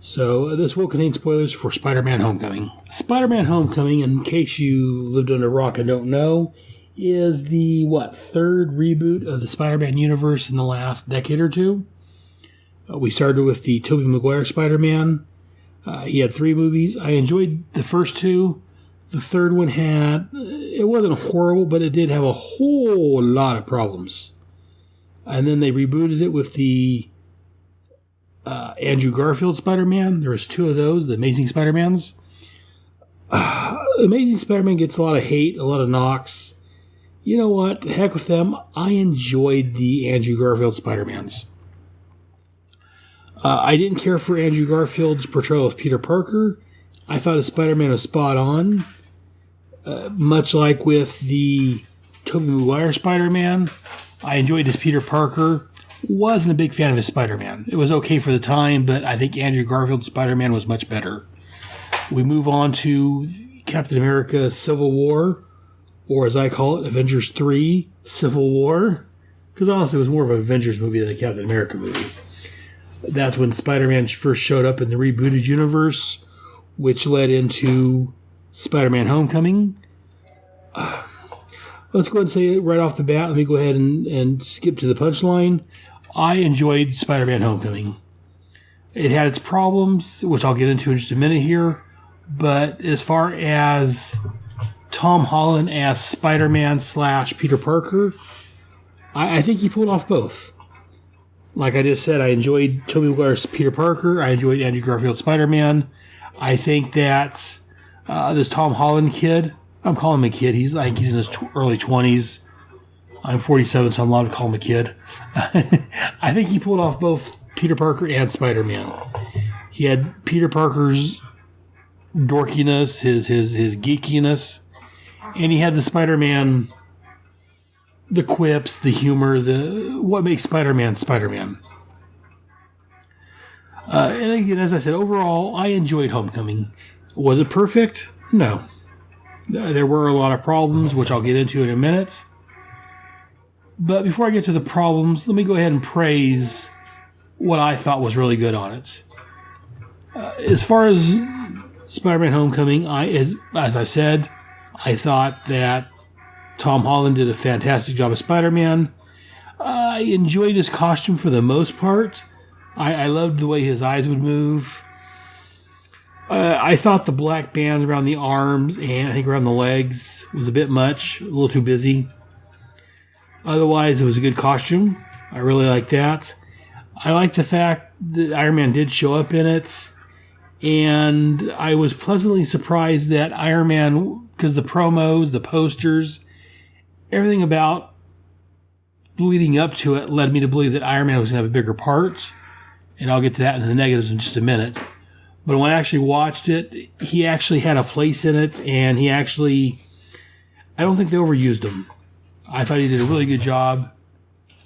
So this will contain spoilers for Spider-Man Homecoming. Spider-Man Homecoming, in case you lived under a rock and don't know, is the third reboot of the Spider-Man universe in the last decade or two. We started with the Tobey Maguire Spider-Man. He had 3 movies. I enjoyed the first 2. The third one it wasn't horrible, but it did have a whole lot of problems. And then they rebooted it with the Andrew Garfield Spider-Man. There was 2 of those, the Amazing Spider-Mans. Amazing Spider-Man gets a lot of hate, a lot of knocks. You know what? The heck with them. I enjoyed the Andrew Garfield Spider-Mans. I didn't care for Andrew Garfield's portrayal of Peter Parker. I thought his Spider-Man was spot on. Much like with the Tobey Maguire Spider-Man, I enjoyed his Peter Parker. Wasn't a big fan of his Spider-Man. It was okay for the time, but I think Andrew Garfield's Spider-Man was much better. We move on to Captain America Civil War, or as I call it, Avengers 3 Civil War. Because honestly, it was more of an Avengers movie than a Captain America movie. That's when Spider-Man first showed up in the rebooted universe, which led into Spider-Man Homecoming. Let's go ahead and say it right off the bat. Let me go ahead and skip to the punchline. I enjoyed Spider-Man Homecoming. It had its problems, which I'll get into in just a minute here. But as far as Tom Holland as Spider-Man / Peter Parker, I think he pulled off both. Like I just said, I enjoyed Tobey Maguire's Peter Parker. I enjoyed Andrew Garfield's Spider-Man. I think that this Tom Holland kid, I'm calling him a kid. He's in his early 20s. I'm 47, so I'm allowed to call him a kid. I think he pulled off both Peter Parker and Spider-Man. He had Peter Parker's dorkiness, his geekiness, and he had the Spider-Man, the quips, the humor, what makes Spider-Man Spider-Man. And again, as I said, overall, I enjoyed Homecoming. Was it perfect? No. There were a lot of problems, which I'll get into in a minute. But before I get to the problems, let me go ahead and praise what I thought was really good on it. As far as Spider-Man Homecoming, as I said, I thought that Tom Holland did a fantastic job as Spider-Man. I enjoyed his costume for the most part. I loved the way his eyes would move. I thought the black bands around the arms and I think around the legs was a bit much, a little too busy. Otherwise, it was a good costume. I really liked that. I liked the fact that Iron Man did show up in it. And I was pleasantly surprised that Iron Man, because the promos, the posters, everything about leading up to it led me to believe that Iron Man was going to have a bigger part. And I'll get to that in the negatives in just a minute. But when I actually watched it, he actually had a place in it. And I don't think they overused him. I thought he did a really good job.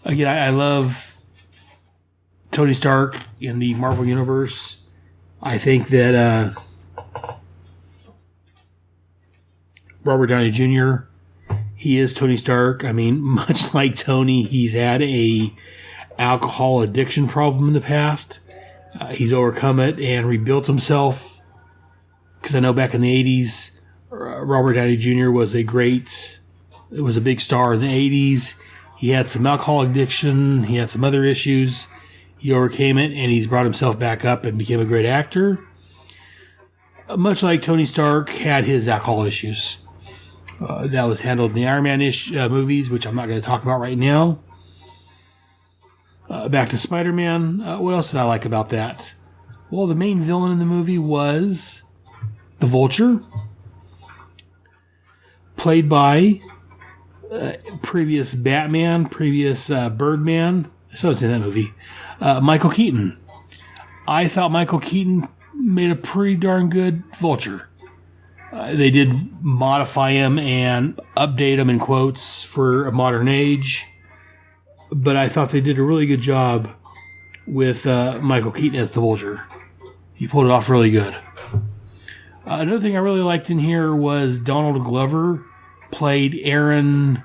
Again, I love Tony Stark in the Marvel Universe. I think that Robert Downey Jr., he is Tony Stark. I mean, much like Tony, he's had a alcohol addiction problem in the past. He's overcome it and rebuilt himself. Because I know back in the 80s, Robert Downey Jr. was a big star in the 80s. He had some alcohol addiction. He had some other issues. He overcame it, and he's brought himself back up and became a great actor. Much like Tony Stark had his alcohol issues. That was handled in the Iron Man movies, which I'm not going to talk about right now. Back to Spider-Man. What else did I like about that? Well, the main villain in the movie was the Vulture, played by previous Batman, previous Birdman. So I was in that movie. Michael Keaton. I thought Michael Keaton made a pretty darn good Vulture. They did modify him and update him in quotes for a modern age. But I thought they did a really good job with Michael Keaton as the Vulture. He pulled it off really good. Another thing I really liked in here was Donald Glover played Aaron.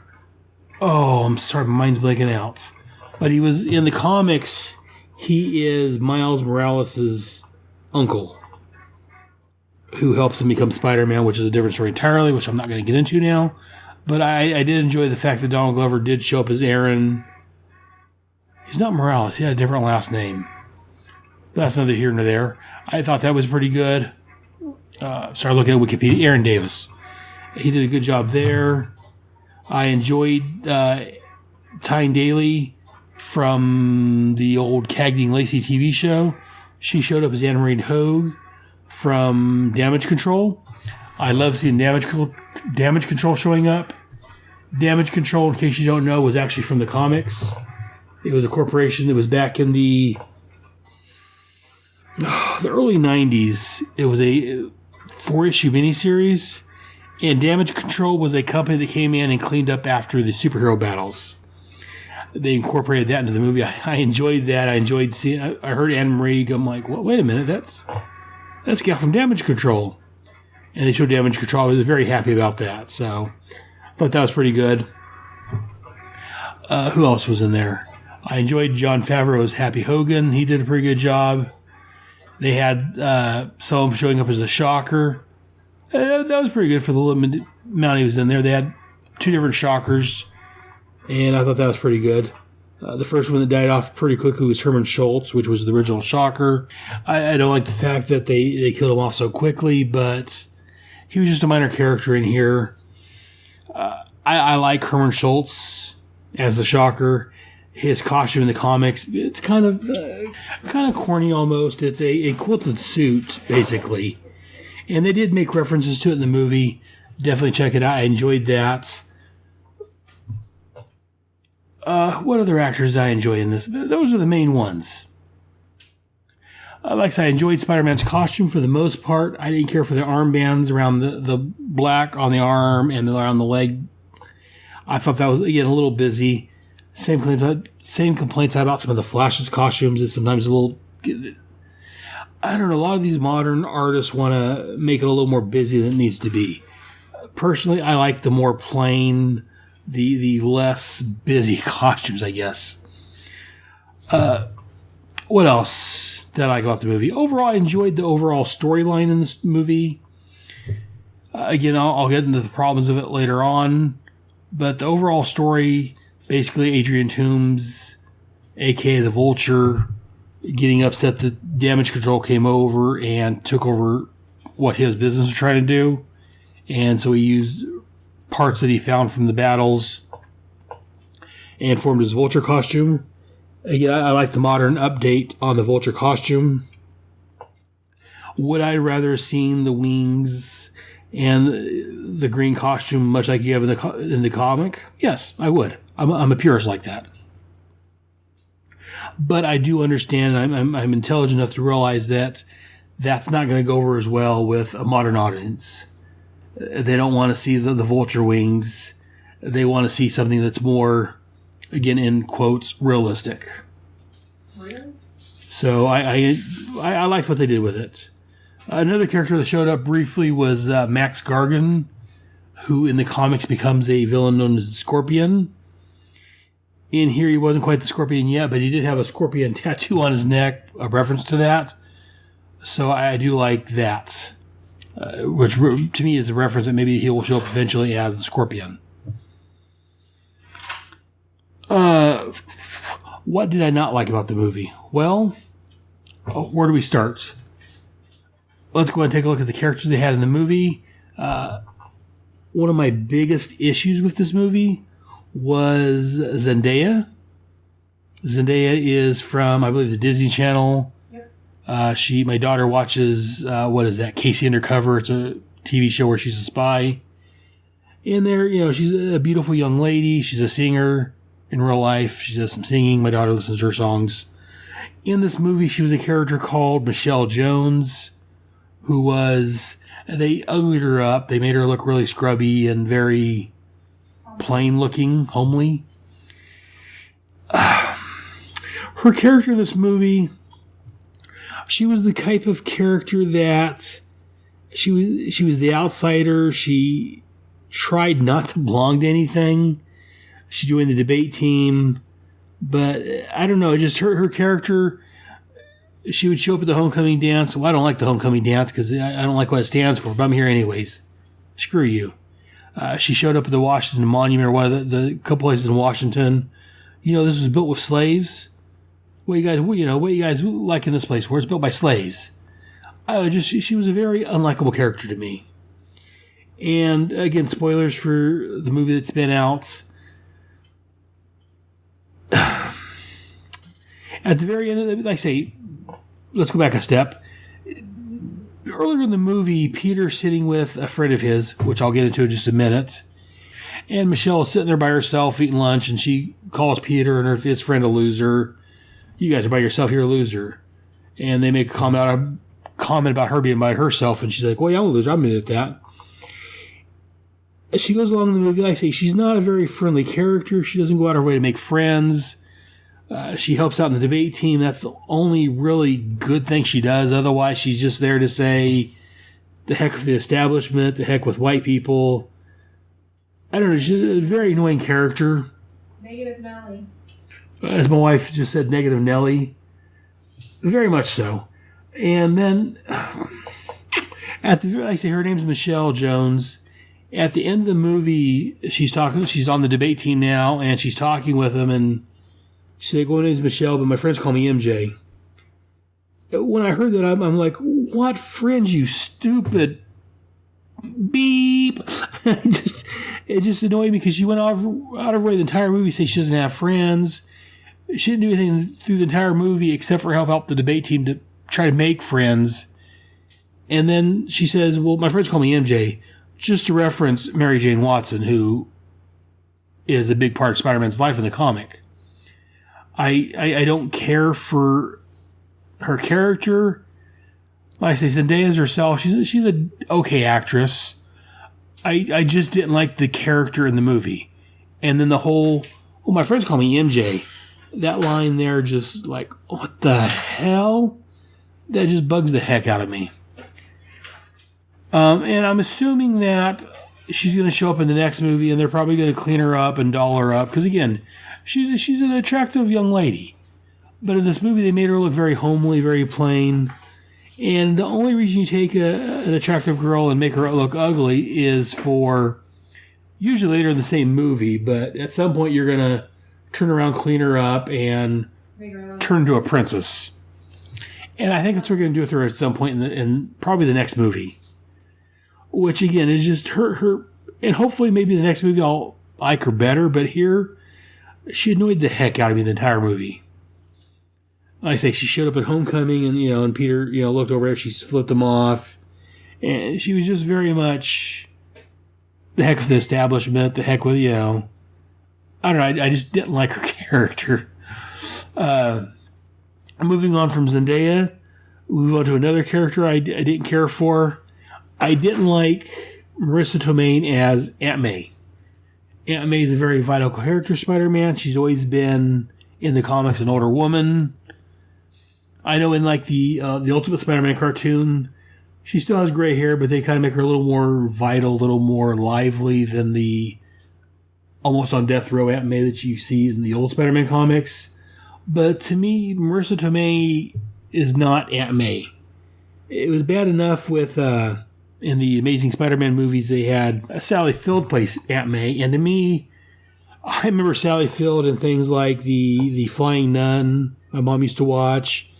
Oh, I'm sorry, my mind's blanking out. But he was in the comics. He is Miles Morales' uncle, who helps him become Spider-Man, which is a different story entirely, which I'm not going to get into now. But I did enjoy the fact that Donald Glover did show up as Aaron. He's not Morales. He had a different last name. But that's neither here nor there. I thought that was pretty good. Started looking at Wikipedia. Aaron Davis. He did a good job there. I enjoyed Tyne Daly from the old Cagney and Lacey TV show. She showed up as Anne Marie Hogue from Damage Control. I love seeing Damage Control showing up. Damage Control, in case you don't know, was actually from the comics. It was a corporation that was back in the early 90s. It was a 4-issue miniseries. And Damage Control was a company that came in and cleaned up after the superhero battles. They incorporated that into the movie. I enjoyed that. I enjoyed seeing. I heard Anne Marie go, I'm like, well, wait a minute, that's gal from Damage Control. And they showed Damage Control. I was very happy about that. So I thought that was pretty good. Who else was in there? I enjoyed Jon Favreau's Happy Hogan. He did a pretty good job. They had some of them showing up as a Shocker. That was pretty good for the limited amount he was in there. They had 2 different Shockers, and I thought that was pretty good. The first one that died off pretty quickly was Herman Schultz, which was the original Shocker. I don't like the fact that they killed him off so quickly, but he was just a minor character in here. I like Herman Schultz as the Shocker. His costume in the comics, it's kind of corny almost. It's a quilted suit, basically. And they did make references to it in the movie. Definitely check it out. I enjoyed that. What other actors did I enjoy in this? Those are the main ones. Like I said, I enjoyed Spider-Man's costume for the most part. I didn't care for the armbands around the black on the arm and around the leg. I thought that was, again, a little busy. Same complaints about some of the Flash's costumes. It's sometimes a little... I don't know, a lot of these modern artists want to make it a little more busy than it needs to be. Personally, I like the more plain, the less busy costumes, I guess. What else did I like about the movie? Overall, I enjoyed the overall storyline in this movie. Again, I'll get into the problems of it later on. But the overall story... Basically, Adrian Toomes, a.k.a. the Vulture, getting upset that Damage Control came over and took over what his business was trying to do. And so he used parts that he found from the battles and formed his Vulture costume. Again, I like the modern update on the Vulture costume. Would I rather have seen the wings and the green costume much like you have in the comic? Yes, I would. I'm a purist like that. But I do understand, I'm intelligent enough to realize that that's not going to go over as well with a modern audience. They don't want to see the Vulture wings. They want to see something that's more, again, in quotes, realistic. Really? So I liked what they did with it. Another character that showed up briefly was Max Gargan, who in the comics becomes a villain known as the Scorpion. In here, he wasn't quite the Scorpion yet, but he did have a Scorpion tattoo on his neck, a reference to that. So I do like that, which to me is a reference that maybe he will show up eventually as the Scorpion. What did I not like about the movie? Well, where do we start? Let's go ahead and take a look at the characters they had in the movie. One of my biggest issues with this movie was Zendaya. Zendaya is from, I believe, the Disney Channel. Yep. My daughter watches, what is that, Casey Undercover. It's a TV show where she's a spy. In there, she's a beautiful young lady. She's a singer in real life. She does some singing. My daughter listens to her songs. In this movie, she was a character called Michelle Jones, who was, they uglied her up. They made her look really scrubby and very plain looking, homely. Her character in this movie, she was the type of character that she was the outsider. She tried not to belong to anything. She joined the debate team, but I don't know, just her character. She would show up at the homecoming dance. Well, I don't like the homecoming dance because I don't like what it stands for, but I'm here anyways. Screw you. She showed up at the Washington Monument, or one of the couple places in Washington. This was built with slaves. What you guys liking this place for? It's built by slaves. She was a very unlikable character to me. And again, spoilers for the movie that's been out. At the very end, like I say, let's go back a step. Earlier in the movie, Peter's sitting with a friend of his, which I'll get into in just a minute. And Michelle is sitting there by herself eating lunch, and she calls Peter and his friend a loser. You guys are by yourself, you're a loser. And they make a comment about her being by herself, and she's like, well, yeah, I'm a loser, I'm admit that. As she goes along in the movie, like I say, she's not a very friendly character. She doesn't go out of her way to make friends. She helps out in the debate team. That's the only really good thing she does. Otherwise, she's just there to say, the heck with the establishment, the heck with white people. I don't know, she's a very annoying character. Negative Nelly. As my wife just said, negative Nelly. Very much so. And then, I say her name's Michelle Jones. At the end of the movie, she's on the debate team now, and she's talking with him, and she's like, well, my name's Michelle, but my friends call me MJ. When I heard that, I'm like, what friends, you stupid beep. It just annoyed me because she went out of her way the entire movie to say she doesn't have friends. She didn't do anything through the entire movie except for help out the debate team to try to make friends. And then she says, well, my friends call me MJ, just to reference Mary Jane Watson, who is a big part of Spider-Man's life in the comic. I don't care for her character. Like I say, Zendaya's herself. She's a okay actress. I just didn't like the character in the movie. And then the whole, my friends call me MJ. That line there just like, what the hell? That just bugs the heck out of me. And I'm assuming that she's going to show up in the next movie and they're probably going to clean her up and doll her up. Because again, she's an attractive young lady. But in this movie, they made her look very homely, very plain. And the only reason you take an attractive girl and make her look ugly is for usually later in the same movie. But at some point, you're going to turn around, clean her up, and turn into a princess. And I think that's what we're going to do with her at some point in probably the next movie. Which, again, is just her. And hopefully maybe the next movie I'll like her better. But here, she annoyed the heck out of me the entire movie. I think she showed up at Homecoming and, and Peter, looked over her. She flipped him off. And she was just very much the heck with the establishment, the heck with, I don't know. I just didn't like her character. Moving on from Zendaya, we move on to another character I didn't care for. I didn't like Marissa Tomei as Aunt May. Aunt May is a very vital character, Spider-Man. She's always been, in the comics, an older woman. I know in like the Ultimate Spider-Man cartoon, she still has gray hair, but they kind of make her a little more vital, a little more lively than the almost on death row Aunt May that you see in the old Spider-Man comics. But to me, Marissa Tomei is not Aunt May. It was bad enough with in the Amazing Spider-Man movies they had Sally Field play Aunt May, and to me, I remember Sally Field in things like the Flying Nun my mom used to watch,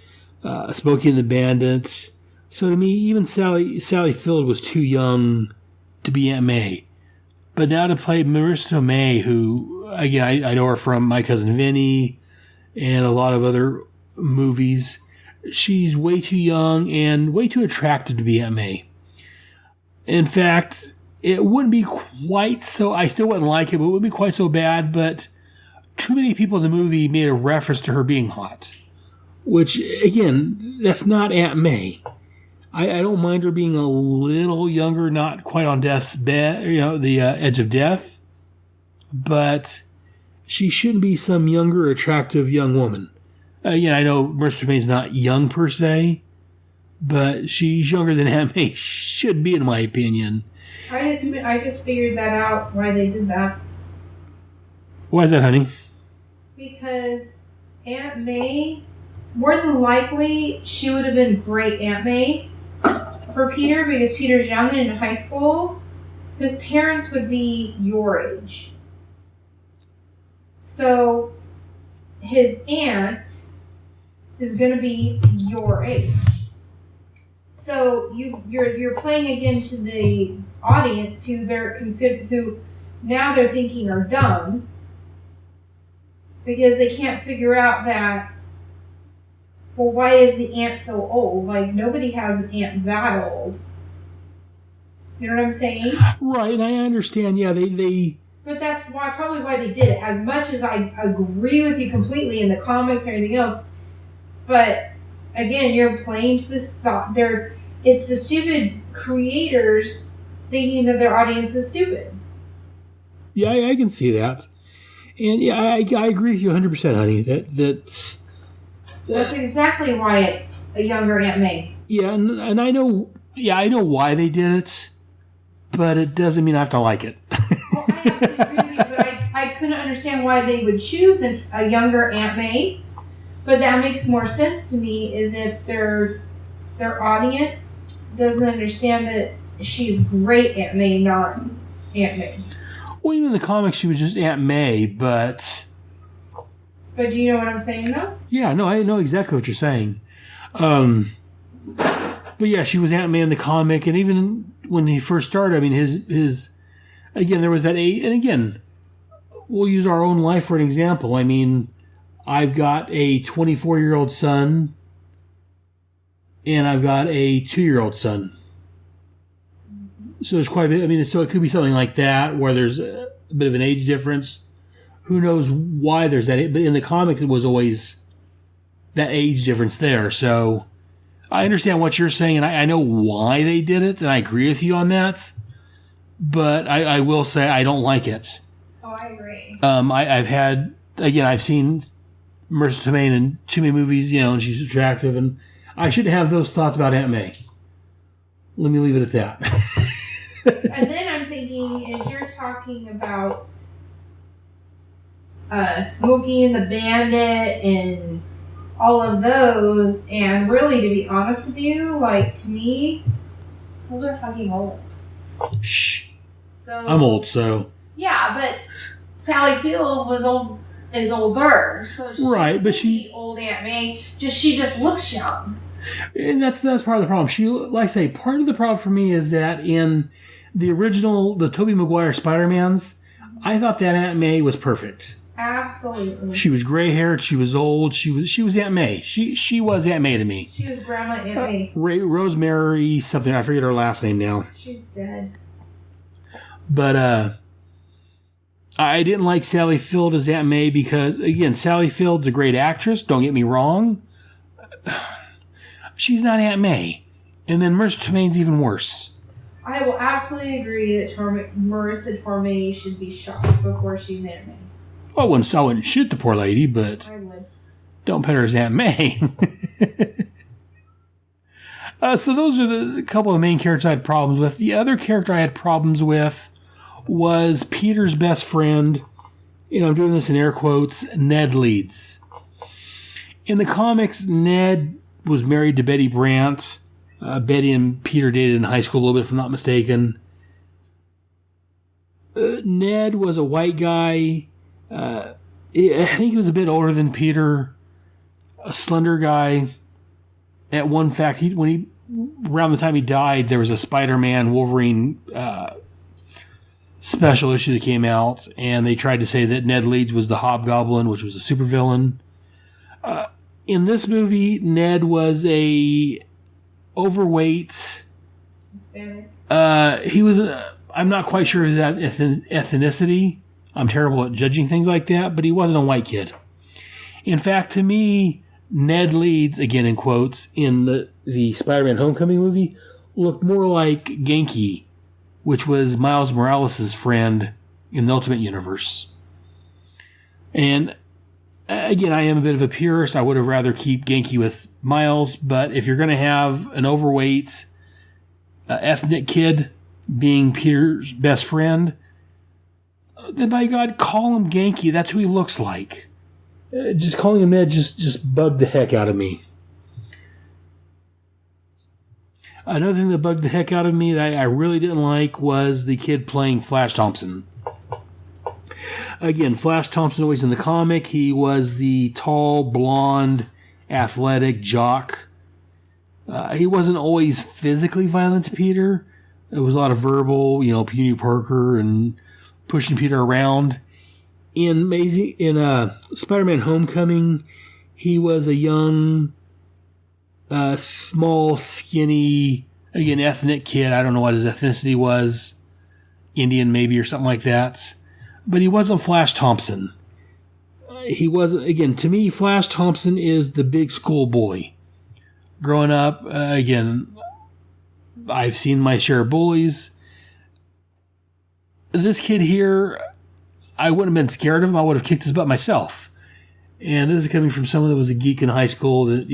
Smokey and the Bandit. So to me, even Sally Field was too young to be Aunt May. But now to play Marissa Tomei, who, again, I know her from My Cousin Vinny and a lot of other movies, she's way too young and way too attractive to be Aunt May. In fact, it wouldn't be quite so, I still wouldn't like it, but it wouldn't be quite so bad, but too many people in the movie made a reference to her being hot. Which, again, that's not Aunt May. I don't mind her being a little younger, not quite on death's bed, the edge of death. But she shouldn't be some younger, attractive young woman. I know Marissa Tomei's not young per se, but she's younger than Aunt May should be, in my opinion. I just figured that out, why they did that. Why is that, honey? Because Aunt May, more than likely, she would have been great Aunt May for Peter, because Peter's young and in high school. His parents would be your age. So his aunt is going to be your age. So you're playing again to the audience who who now they're thinking are dumb because they can't figure out that. Well, why is the aunt so old? Like, nobody has an aunt that old. You know what I'm saying? Right, and I understand. Yeah, they. But that's probably why they did it. As much as I agree with you completely in the comics and everything else, but again, you're playing to this thought. It's the stupid creators thinking that their audience is stupid. Yeah, I can see that, and yeah, I agree with you 100%, honey. That's exactly why it's a younger Aunt May. Yeah, and I know. Yeah, I know why they did it, but it doesn't mean I have to like it. Well, I absolutely agree with you, but I couldn't understand why they would choose a younger Aunt May. But that makes more sense to me, is if their audience doesn't understand that she's great Aunt May, not Aunt May. Well, even in the comics, she was just Aunt May, but. But do you know what I'm saying, though? Yeah, no, I know exactly what you're saying. But yeah, she was Aunt May in the comic, and even when he first started, I mean, his again, there was that age, and again, we'll use our own life for an example. I mean, I've got a 24-year-old son, and I've got a 2-year-old son. So there's quite a bit. I mean, so it could be something like that where there's a bit of an age difference. Who knows why there's that? But in the comics, it was always that age difference there. So I understand what you're saying, and I know why they did it, and I agree with you on that. But I will say I don't like it. Oh, I agree. I've seen Marissa Tomei in too many movies, and she's attractive, and I shouldn't have those thoughts about Aunt May. Let me leave it at that. And then I'm thinking, as you're talking about Smokey and the Bandit and all of those, and really, to be honest with you, like, to me, those are fucking old. Shh. So I'm old, so. Yeah, but Sally Field is older, so right, but she old Aunt May. She just looks young. And that's part of the problem. Like I say, part of the problem for me is that in the original, the Tobey Maguire Spider-Mans, I thought that Aunt May was perfect. Absolutely. She was gray-haired. She was old. She was Aunt May. She was Aunt May to me. She was Grandma Aunt May. Rosemary something. I forget her last name now. She's dead. But I didn't like Sally Field as Aunt May because, again, Sally Field's a great actress. Don't get me wrong. She's not Aunt May. And then Marissa Tomei's even worse. I will absolutely agree that Marissa Tomei should be shot before she's Aunt May. I wouldn't shoot the poor lady, but I would. Don't put her as Aunt May. So those are the couple of the main characters I had problems with. The other character I had problems with was Peter's best friend. I'm doing this in air quotes, Ned Leeds. In the comics, Ned was married to Betty Brant. Betty and Peter dated in high school a little bit, if I'm not mistaken. Ned was a white guy. I think he was a bit older than Peter. A slender guy. At one fact, around the time he died, there was a Spider-Man Wolverine special issue that came out, and they tried to say that Ned Leeds was the Hobgoblin, which was a supervillain. In this movie, Ned was a overweight Hispanic. He was. I'm not quite sure his ethnicity. I'm terrible at judging things like that, but he wasn't a white kid. In fact, to me, Ned Leeds, again in quotes, in the Spider-Man Homecoming movie, looked more like Genki, which was Miles Morales' friend in the Ultimate Universe. And again, I am a bit of a purist. I would have rather keep Genki with Miles, but if you're going to have an overweight ethnic kid being Peter's best friend, then by God, call him Genki. That's who he looks like. Just calling him Ned just bugged the heck out of me. Another thing that bugged the heck out of me that I really didn't like was the kid playing Flash Thompson. Again, Flash Thompson always in the comic. He was the tall, blonde, athletic jock. He wasn't always physically violent to Peter. It was a lot of verbal, Puny Parker and pushing Peter around. In Spider-Man Homecoming, he was a young, small, skinny, again, ethnic kid. I don't know what his ethnicity was. Indian maybe or something like that. But he wasn't Flash Thompson. He wasn't, again, to me, Flash Thompson is the big school bully. Growing up, again, I've seen my share of bullies. This kid here, I wouldn't have been scared of him. I would have kicked his butt myself. And this is coming from someone that was a geek in high school that,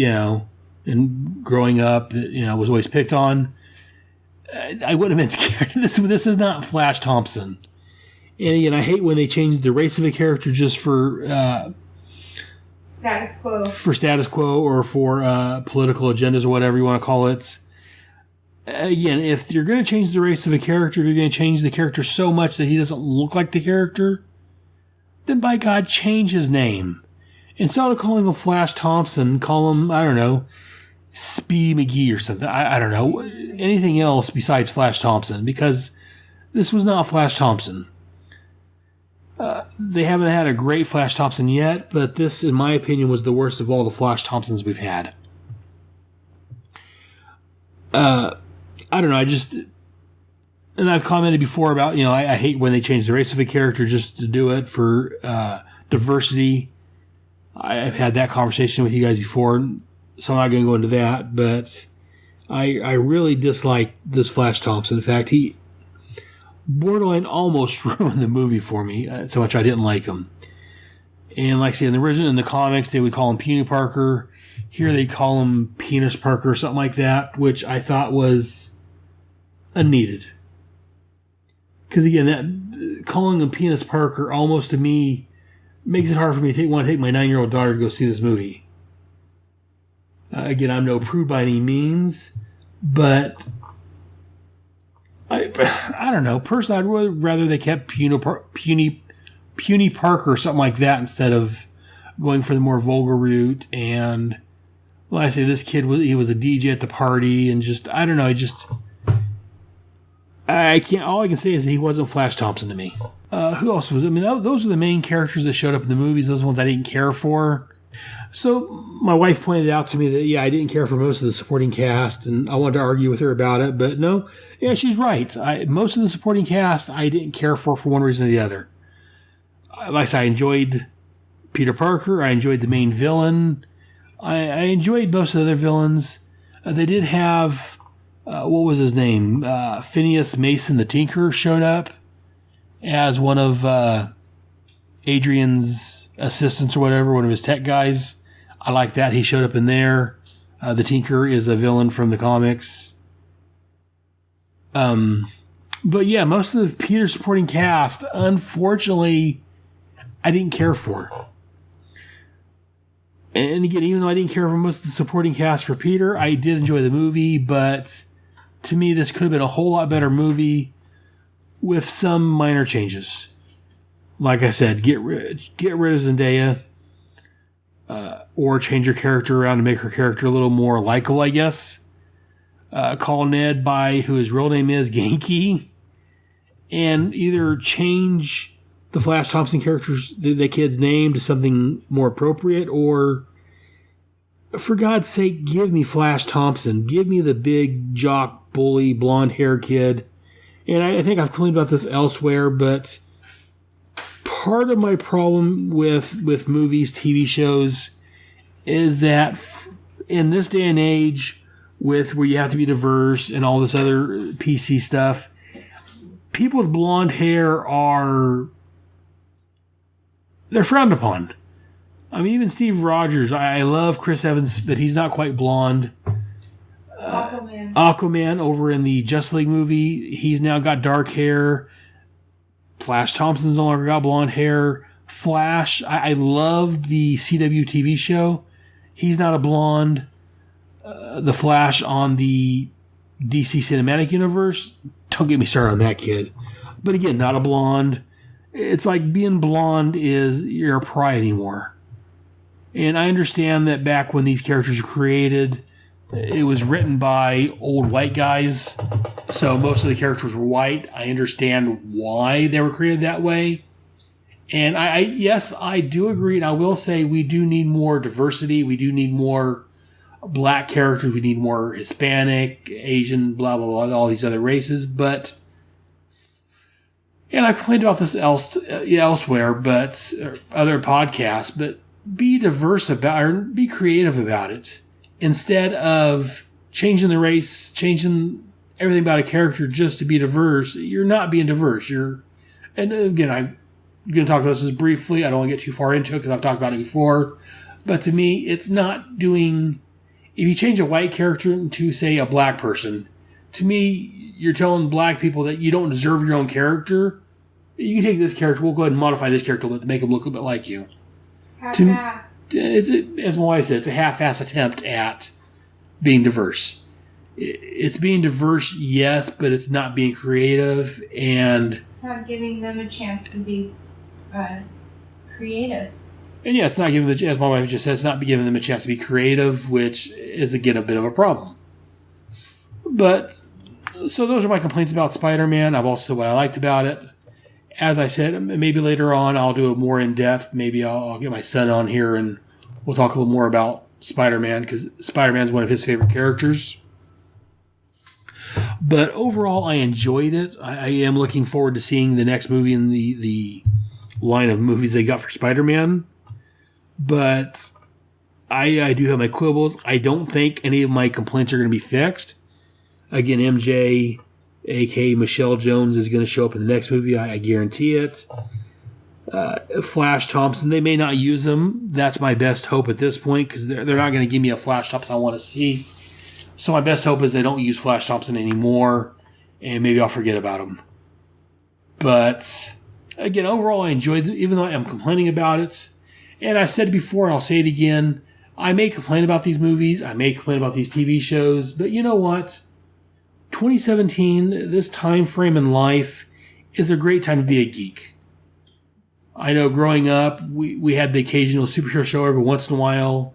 and growing up, that, was always picked on. I wouldn't have been scared. This is not Flash Thompson. And again, I hate when they change the race of a character just for status quo. For status quo or for political agendas or whatever you want to call it. Again, if you're going to change the race of a character, if you're going to change the character so much that he doesn't look like the character, then by God, change his name. Instead of calling him Flash Thompson, call him, I don't know, Speedy McGee or something. I don't know. anything else besides Flash Thompson, because this was not Flash Thompson. They haven't had a great Flash Thompson yet, but this, in my opinion, was the worst of all the Flash Thompsons we've had. I don't know, and I've commented before about, I hate when they change the race of a character just to do it for diversity. I've had that conversation with you guys before, so I'm not going to go into that, but I really dislike this Flash Thompson. In fact, he borderline almost ruined the movie for me, so much I didn't like him. And like I say, in the comics, they would call him Puny Parker. Here they call him Penis Parker or something like that, which I thought was unneeded. Because again, that calling him Penis Parker almost to me makes it hard for me to want to take my 9-year-old daughter to go see this movie. Again, I'm no prude by any means, but I don't know. Personally, I'd really rather they kept Puny Parker or something like that instead of going for the more vulgar route. And well, I say this kid was a DJ at the party, and I don't know. I can't. All I can say is that he wasn't Flash Thompson to me. Who else was? Those are the main characters that showed up in the movies. Those ones I didn't care for. So my wife pointed out to me that, I didn't care for most of the supporting cast, and I wanted to argue with her about it, but no, she's right. Most of the supporting cast I didn't care for one reason or the other. Like I said, I enjoyed Peter Parker. I enjoyed the main villain. I enjoyed most of the other villains. They did have, what was his name? Phineas Mason the Tinker showed up as one of Adrian's assistants or whatever, one of his tech guys. I like that. He showed up in there. The Tinker is a villain from the comics. But yeah, most of the Peter supporting cast, unfortunately, I didn't care for. And again, even though I didn't care for most of the supporting cast for Peter, I did enjoy the movie, but to me, this could have been a whole lot better movie with some minor changes. Like I said, get rid of Zendaya, or change her character around to make her character a little more likable, I guess. Call Ned by who his real name is, Genki, and either change the Flash Thompson character's the kid's name to something more appropriate, or for God's sake, give me Flash Thompson. Give me the big jock bully blonde hair kid. And I think I've complained about this elsewhere, but part of my problem with movies, TV shows, is that in this day and age, with where you have to be diverse and all this other PC stuff, people with blonde hair they're frowned upon. I mean, even Steve Rogers, I love Chris Evans, but he's not quite blonde. Aquaman over in the Justice League movie, he's now got dark hair. Flash Thompson's no longer got blonde hair. Flash, I love the CW TV show. He's not a blonde. The Flash on the DC Cinematic Universe, don't get me started on that kid. But again, not a blonde. It's like being blonde is your pride anymore. And I understand that back when these characters were created, it was written by old white guys, so most of the characters were white. I understand why they were created that way. And yes, I do agree, and I will say we do need more diversity. We do need more black characters. We need more Hispanic, Asian, blah, blah, blah, all these other races. But, and I complained about this elsewhere, but other podcasts, but be diverse about, or be creative about it. Instead of changing the race, changing everything about a character just to be diverse, you're not being diverse. And again, I'm going to talk about this briefly. I don't want to get too far into it because I've talked about it before. But to me, it's not doing... If you change a white character into, say, a black person, to me, you're telling black people that you don't deserve your own character. You can take this character, we'll go ahead and modify this character to make him look a bit like you. Half-assed. As my wife said, it's a half-assed attempt at being diverse. It's being diverse, yes, but it's not being creative, and it's not giving them a chance to be creative. And yeah, it's not giving as my wife just said, it's not giving them a chance to be creative, which is again a bit of a problem. But So those are my complaints about Spider-Man. I've also said what I liked about it. As I said, maybe later on I'll do it more in depth. Maybe I'll get my son on here and we'll talk a little more about Spider-Man, because Spider-Man's one of his favorite characters. But overall, I enjoyed it. I am looking forward to seeing the next movie in the line of movies they got for Spider-Man. But I do have my quibbles. I don't think any of my complaints are going to be fixed. Again, MJ, a.k.a. Michelle Jones, is going to show up in the next movie. I guarantee it. Flash Thompson, they may not use him. That's my best hope at this point, because they're not going to give me a Flash Thompson I want to see. So my best hope is they don't use Flash Thompson anymore, and maybe I'll forget about him. But again, overall, I enjoyed it, even though I am complaining about it. And I've said it before, and I'll say it again. I may complain about these movies. I may complain about these TV shows. But you know what? 2017, this time frame in life, is a great time to be a geek. I know growing up, we had the occasional superhero show every once in a while.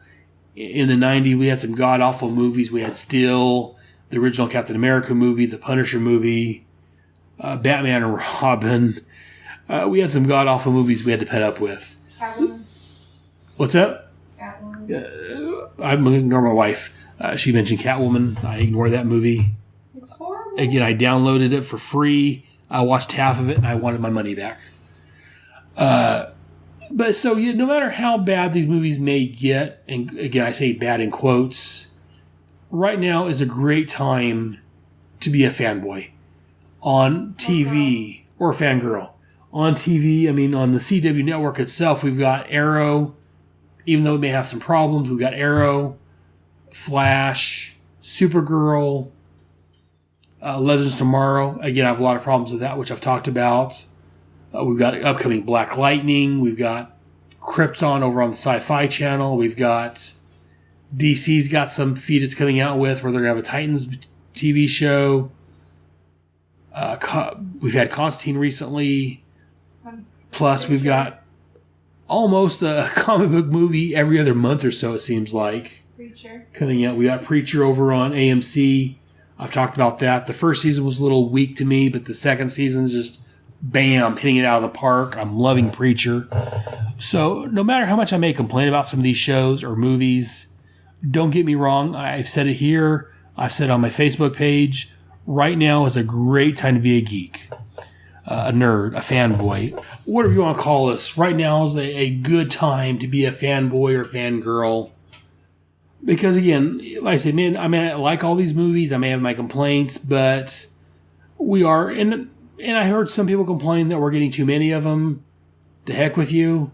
In the 90s, we had some god-awful movies. We had Steel, the original Captain America movie, the Punisher movie, Batman and Robin. We had some god-awful movies we had to put up with. Catwoman. What's that? Catwoman. I'm going to ignore my wife. She mentioned Catwoman. I ignored that movie. It's horrible. Again, I downloaded it for free. I watched half of it, and I wanted my money back. But so no matter how bad these movies may get, and again I say bad in quotes, right now is a great time to be a fanboy on TV or fangirl on TV. I mean, on the CW network itself, we've got Arrow. Even though it may have some problems, we've got Arrow, Flash, Supergirl, Legends of Tomorrow. Again, I have a lot of problems with that, which I've talked about. We've got upcoming Black Lightning. We've got Krypton over on the Sci-Fi Channel. We've got DC's got some feed it's coming out with where they're going to have a Titans TV show. We've had Constantine recently. Plus, we've got almost a comic book movie every other month or so, it seems like. Preacher. Coming out. We got Preacher over on AMC. I've talked about that. The first season was a little weak to me, but the second season's just bam, hitting it out of the park. I'm loving Preacher. So no matter how much I may complain about some of these shows or movies, don't get me wrong. I've said it here. I've said it on my Facebook page. Right now is a great time to be a geek, a nerd, a fanboy, whatever you want to call us. Right now is a good time to be a fanboy or fangirl. Because again, like I said, man, I mean, I like all these movies. I may have my complaints, but we are in. And I heard some people complain that we're getting too many of them. To heck with you.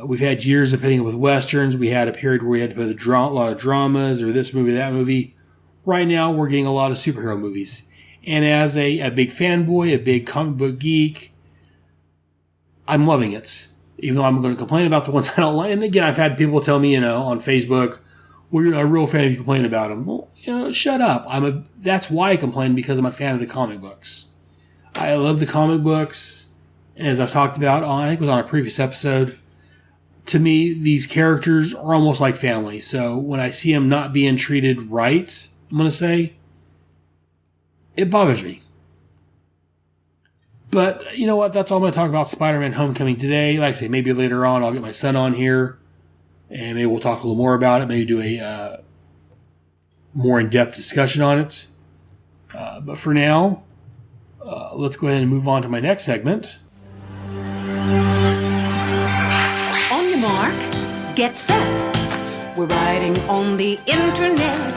We've had years of putting up with Westerns. We had a period where we had to put a lot of dramas or this movie, that movie. Right now, we're getting a lot of superhero movies. And as a big fanboy, a big comic book geek, I'm loving it. Even though I'm going to complain about the ones I don't like. And again, I've had people tell me, on Facebook, well, you're not a real fan if you complain about them. Well, shut up. That's why I complain, because I'm a fan of the comic books. I love the comic books, and as I've talked about, I think it was on a previous episode, to me, these characters are almost like family. So when I see them not being treated right, I'm going to say, it bothers me. But you know what? That's all I'm going to talk about Spider-Man Homecoming today. Like I say, maybe later on I'll get my son on here, and maybe we'll talk a little more about it. Maybe do a more in-depth discussion on it. But for now, let's go ahead and move on to my next segment. On your mark, get set. We're riding on the internet.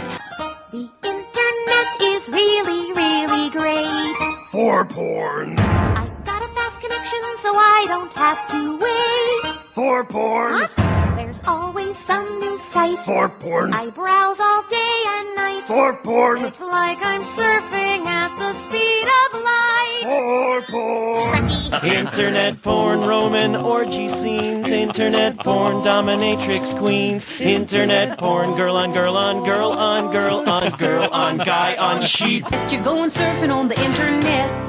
The internet is really, really great. For porn. I got a fast connection so I don't have to wait. For porn. What? There's always some new site. For porn. I browse all day and night. For porn. It's like I'm surfing at the speed of light. For porn. Internet porn, Roman orgy scenes. Internet porn, dominatrix queens. Internet porn, girl on girl on girl on girl on girl on guy on sheep. You're going surfing on the internet.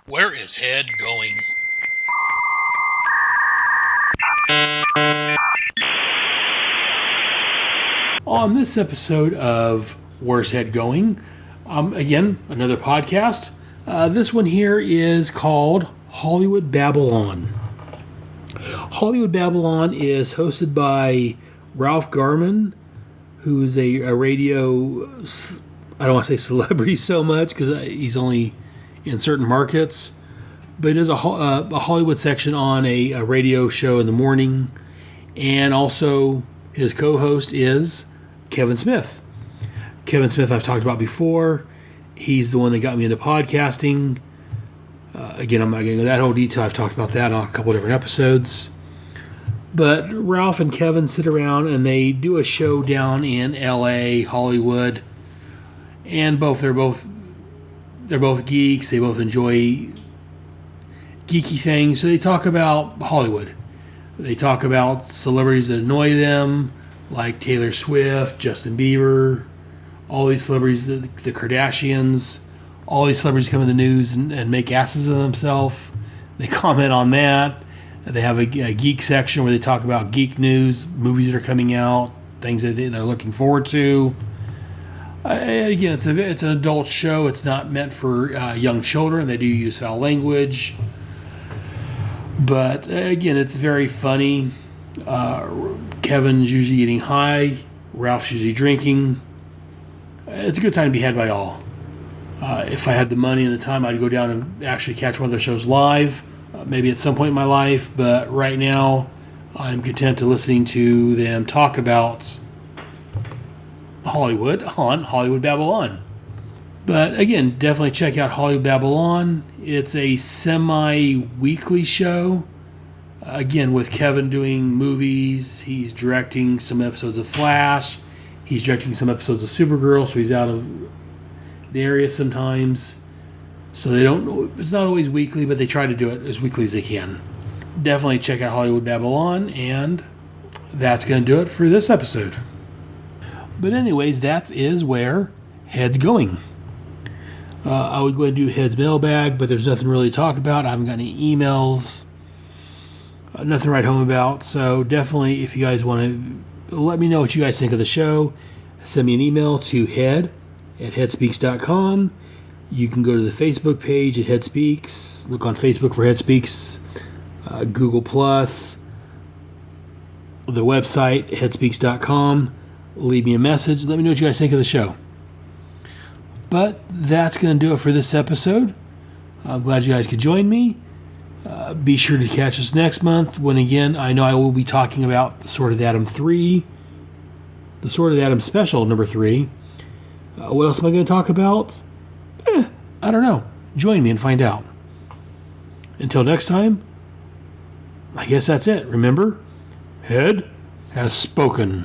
Where is Head going? On this episode of Where's Head Going? Again, another podcast. This one here is called Hollywood Babylon. Hollywood Babylon is hosted by Ralph Garman, who is a radio, I don't want to say celebrity so much because he's only in certain markets, but it is a Hollywood section on a radio show in the morning. And also his co-host is Kevin Smith. Kevin Smith I've talked about before. He's the one that got me into podcasting. Again, I'm not getting into that whole detail. I've talked about that on a couple different episodes. But Ralph and Kevin sit around and they do a show down in LA, Hollywood. And they're both geeks. They both enjoy geeky things. So they talk about Hollywood. They talk about celebrities that annoy them, like Taylor Swift, Justin Bieber, all these celebrities, the Kardashians. All these celebrities come in the news and make asses of themselves. They comment on that. They have a geek section where they talk about geek news, movies that are coming out, things that they're looking forward to. Again, it's an adult show. It's not meant for young children. They do use foul language. But again, it's very funny. Kevin's usually getting high. Ralph's usually drinking. It's a good time to be had by all. If I had the money and the time, I'd go down and actually catch one of their shows live. Maybe at some point in my life, but right now I'm content to listening to them talk about Hollywood on Hollywood Babylon. But again, definitely check out Hollywood Babylon. It's a semi-weekly show. Again, with Kevin doing movies, he's directing some episodes of Flash. He's directing some episodes of Supergirl, so he's out of the area sometimes. So it's not always weekly, but they try to do it as weekly as they can. Definitely check out Hollywood Babylon, and that's going to do it for this episode. But anyways, that is where Head's going. I would go ahead and do Head's mailbag, but there's nothing really to talk about. I haven't got any emails. Nothing to write home about. So definitely, if you guys want to let me know what you guys think of the show, send me an email to head@headspeaks.com. You can go to the Facebook page at Head Speaks. Look on Facebook for Head Speaks. Google+. The website, headspeaks.com. Leave me a message. Let me know what you guys think of the show. But that's going to do it for this episode. I'm glad you guys could join me. Be sure to catch us next month when, again, I know I will be talking about the Sword of the Atom 3. The Sword of the Atom Special, number 3. What else am I going to talk about? I don't know. Join me and find out. Until next time, I guess that's it. Remember, Head has spoken.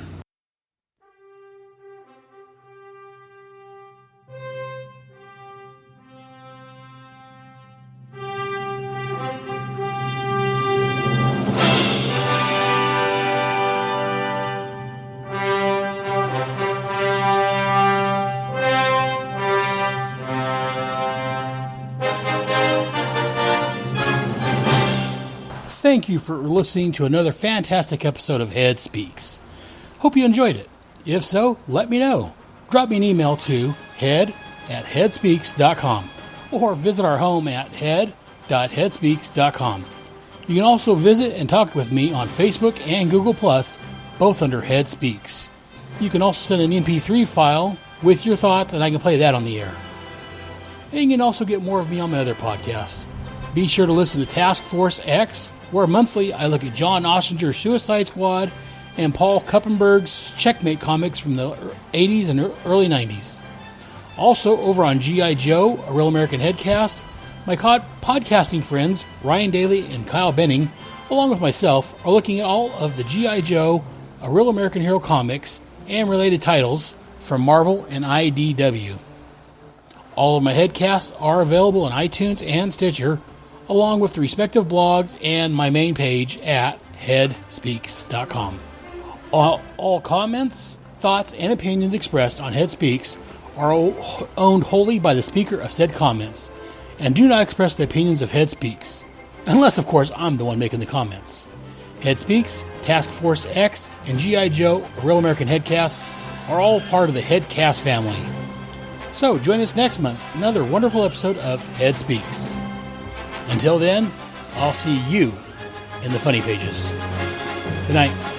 Thank you for listening to another fantastic episode of Head Speaks. Hope you enjoyed it. If so, let me know. Drop me an email to head@headspeaks.com or visit our home at head.headspeaks.com. You can also visit and talk with me on Facebook and Google+, both under Head Speaks. You can also send an MP3 file with your thoughts and I can play that on the air. And you can also get more of me on my other podcasts. Be sure to listen to Task Force X, where monthly I look at John Ossinger's Suicide Squad and Paul Kuppenberg's Checkmate comics from the 80s and early 90s. Also, over on G.I. Joe, a Real American Headcast, my podcasting friends Ryan Daly and Kyle Benning, along with myself, are looking at all of the G.I. Joe, a Real American Hero comics, and related titles from Marvel and IDW. All of my headcasts are available on iTunes and Stitcher, along with the respective blogs and my main page at headspeaks.com. All comments, thoughts, and opinions expressed on Head Speaks are owned wholly by the speaker of said comments and do not express the opinions of Head Speaks, unless, of course, I'm the one making the comments. Head Speaks, Task Force X, and G.I. Joe, a Real American Headcast, are all part of the Headcast family. So join us next month for another wonderful episode of Head Speaks. Until then, I'll see you in the funny pages. Good night.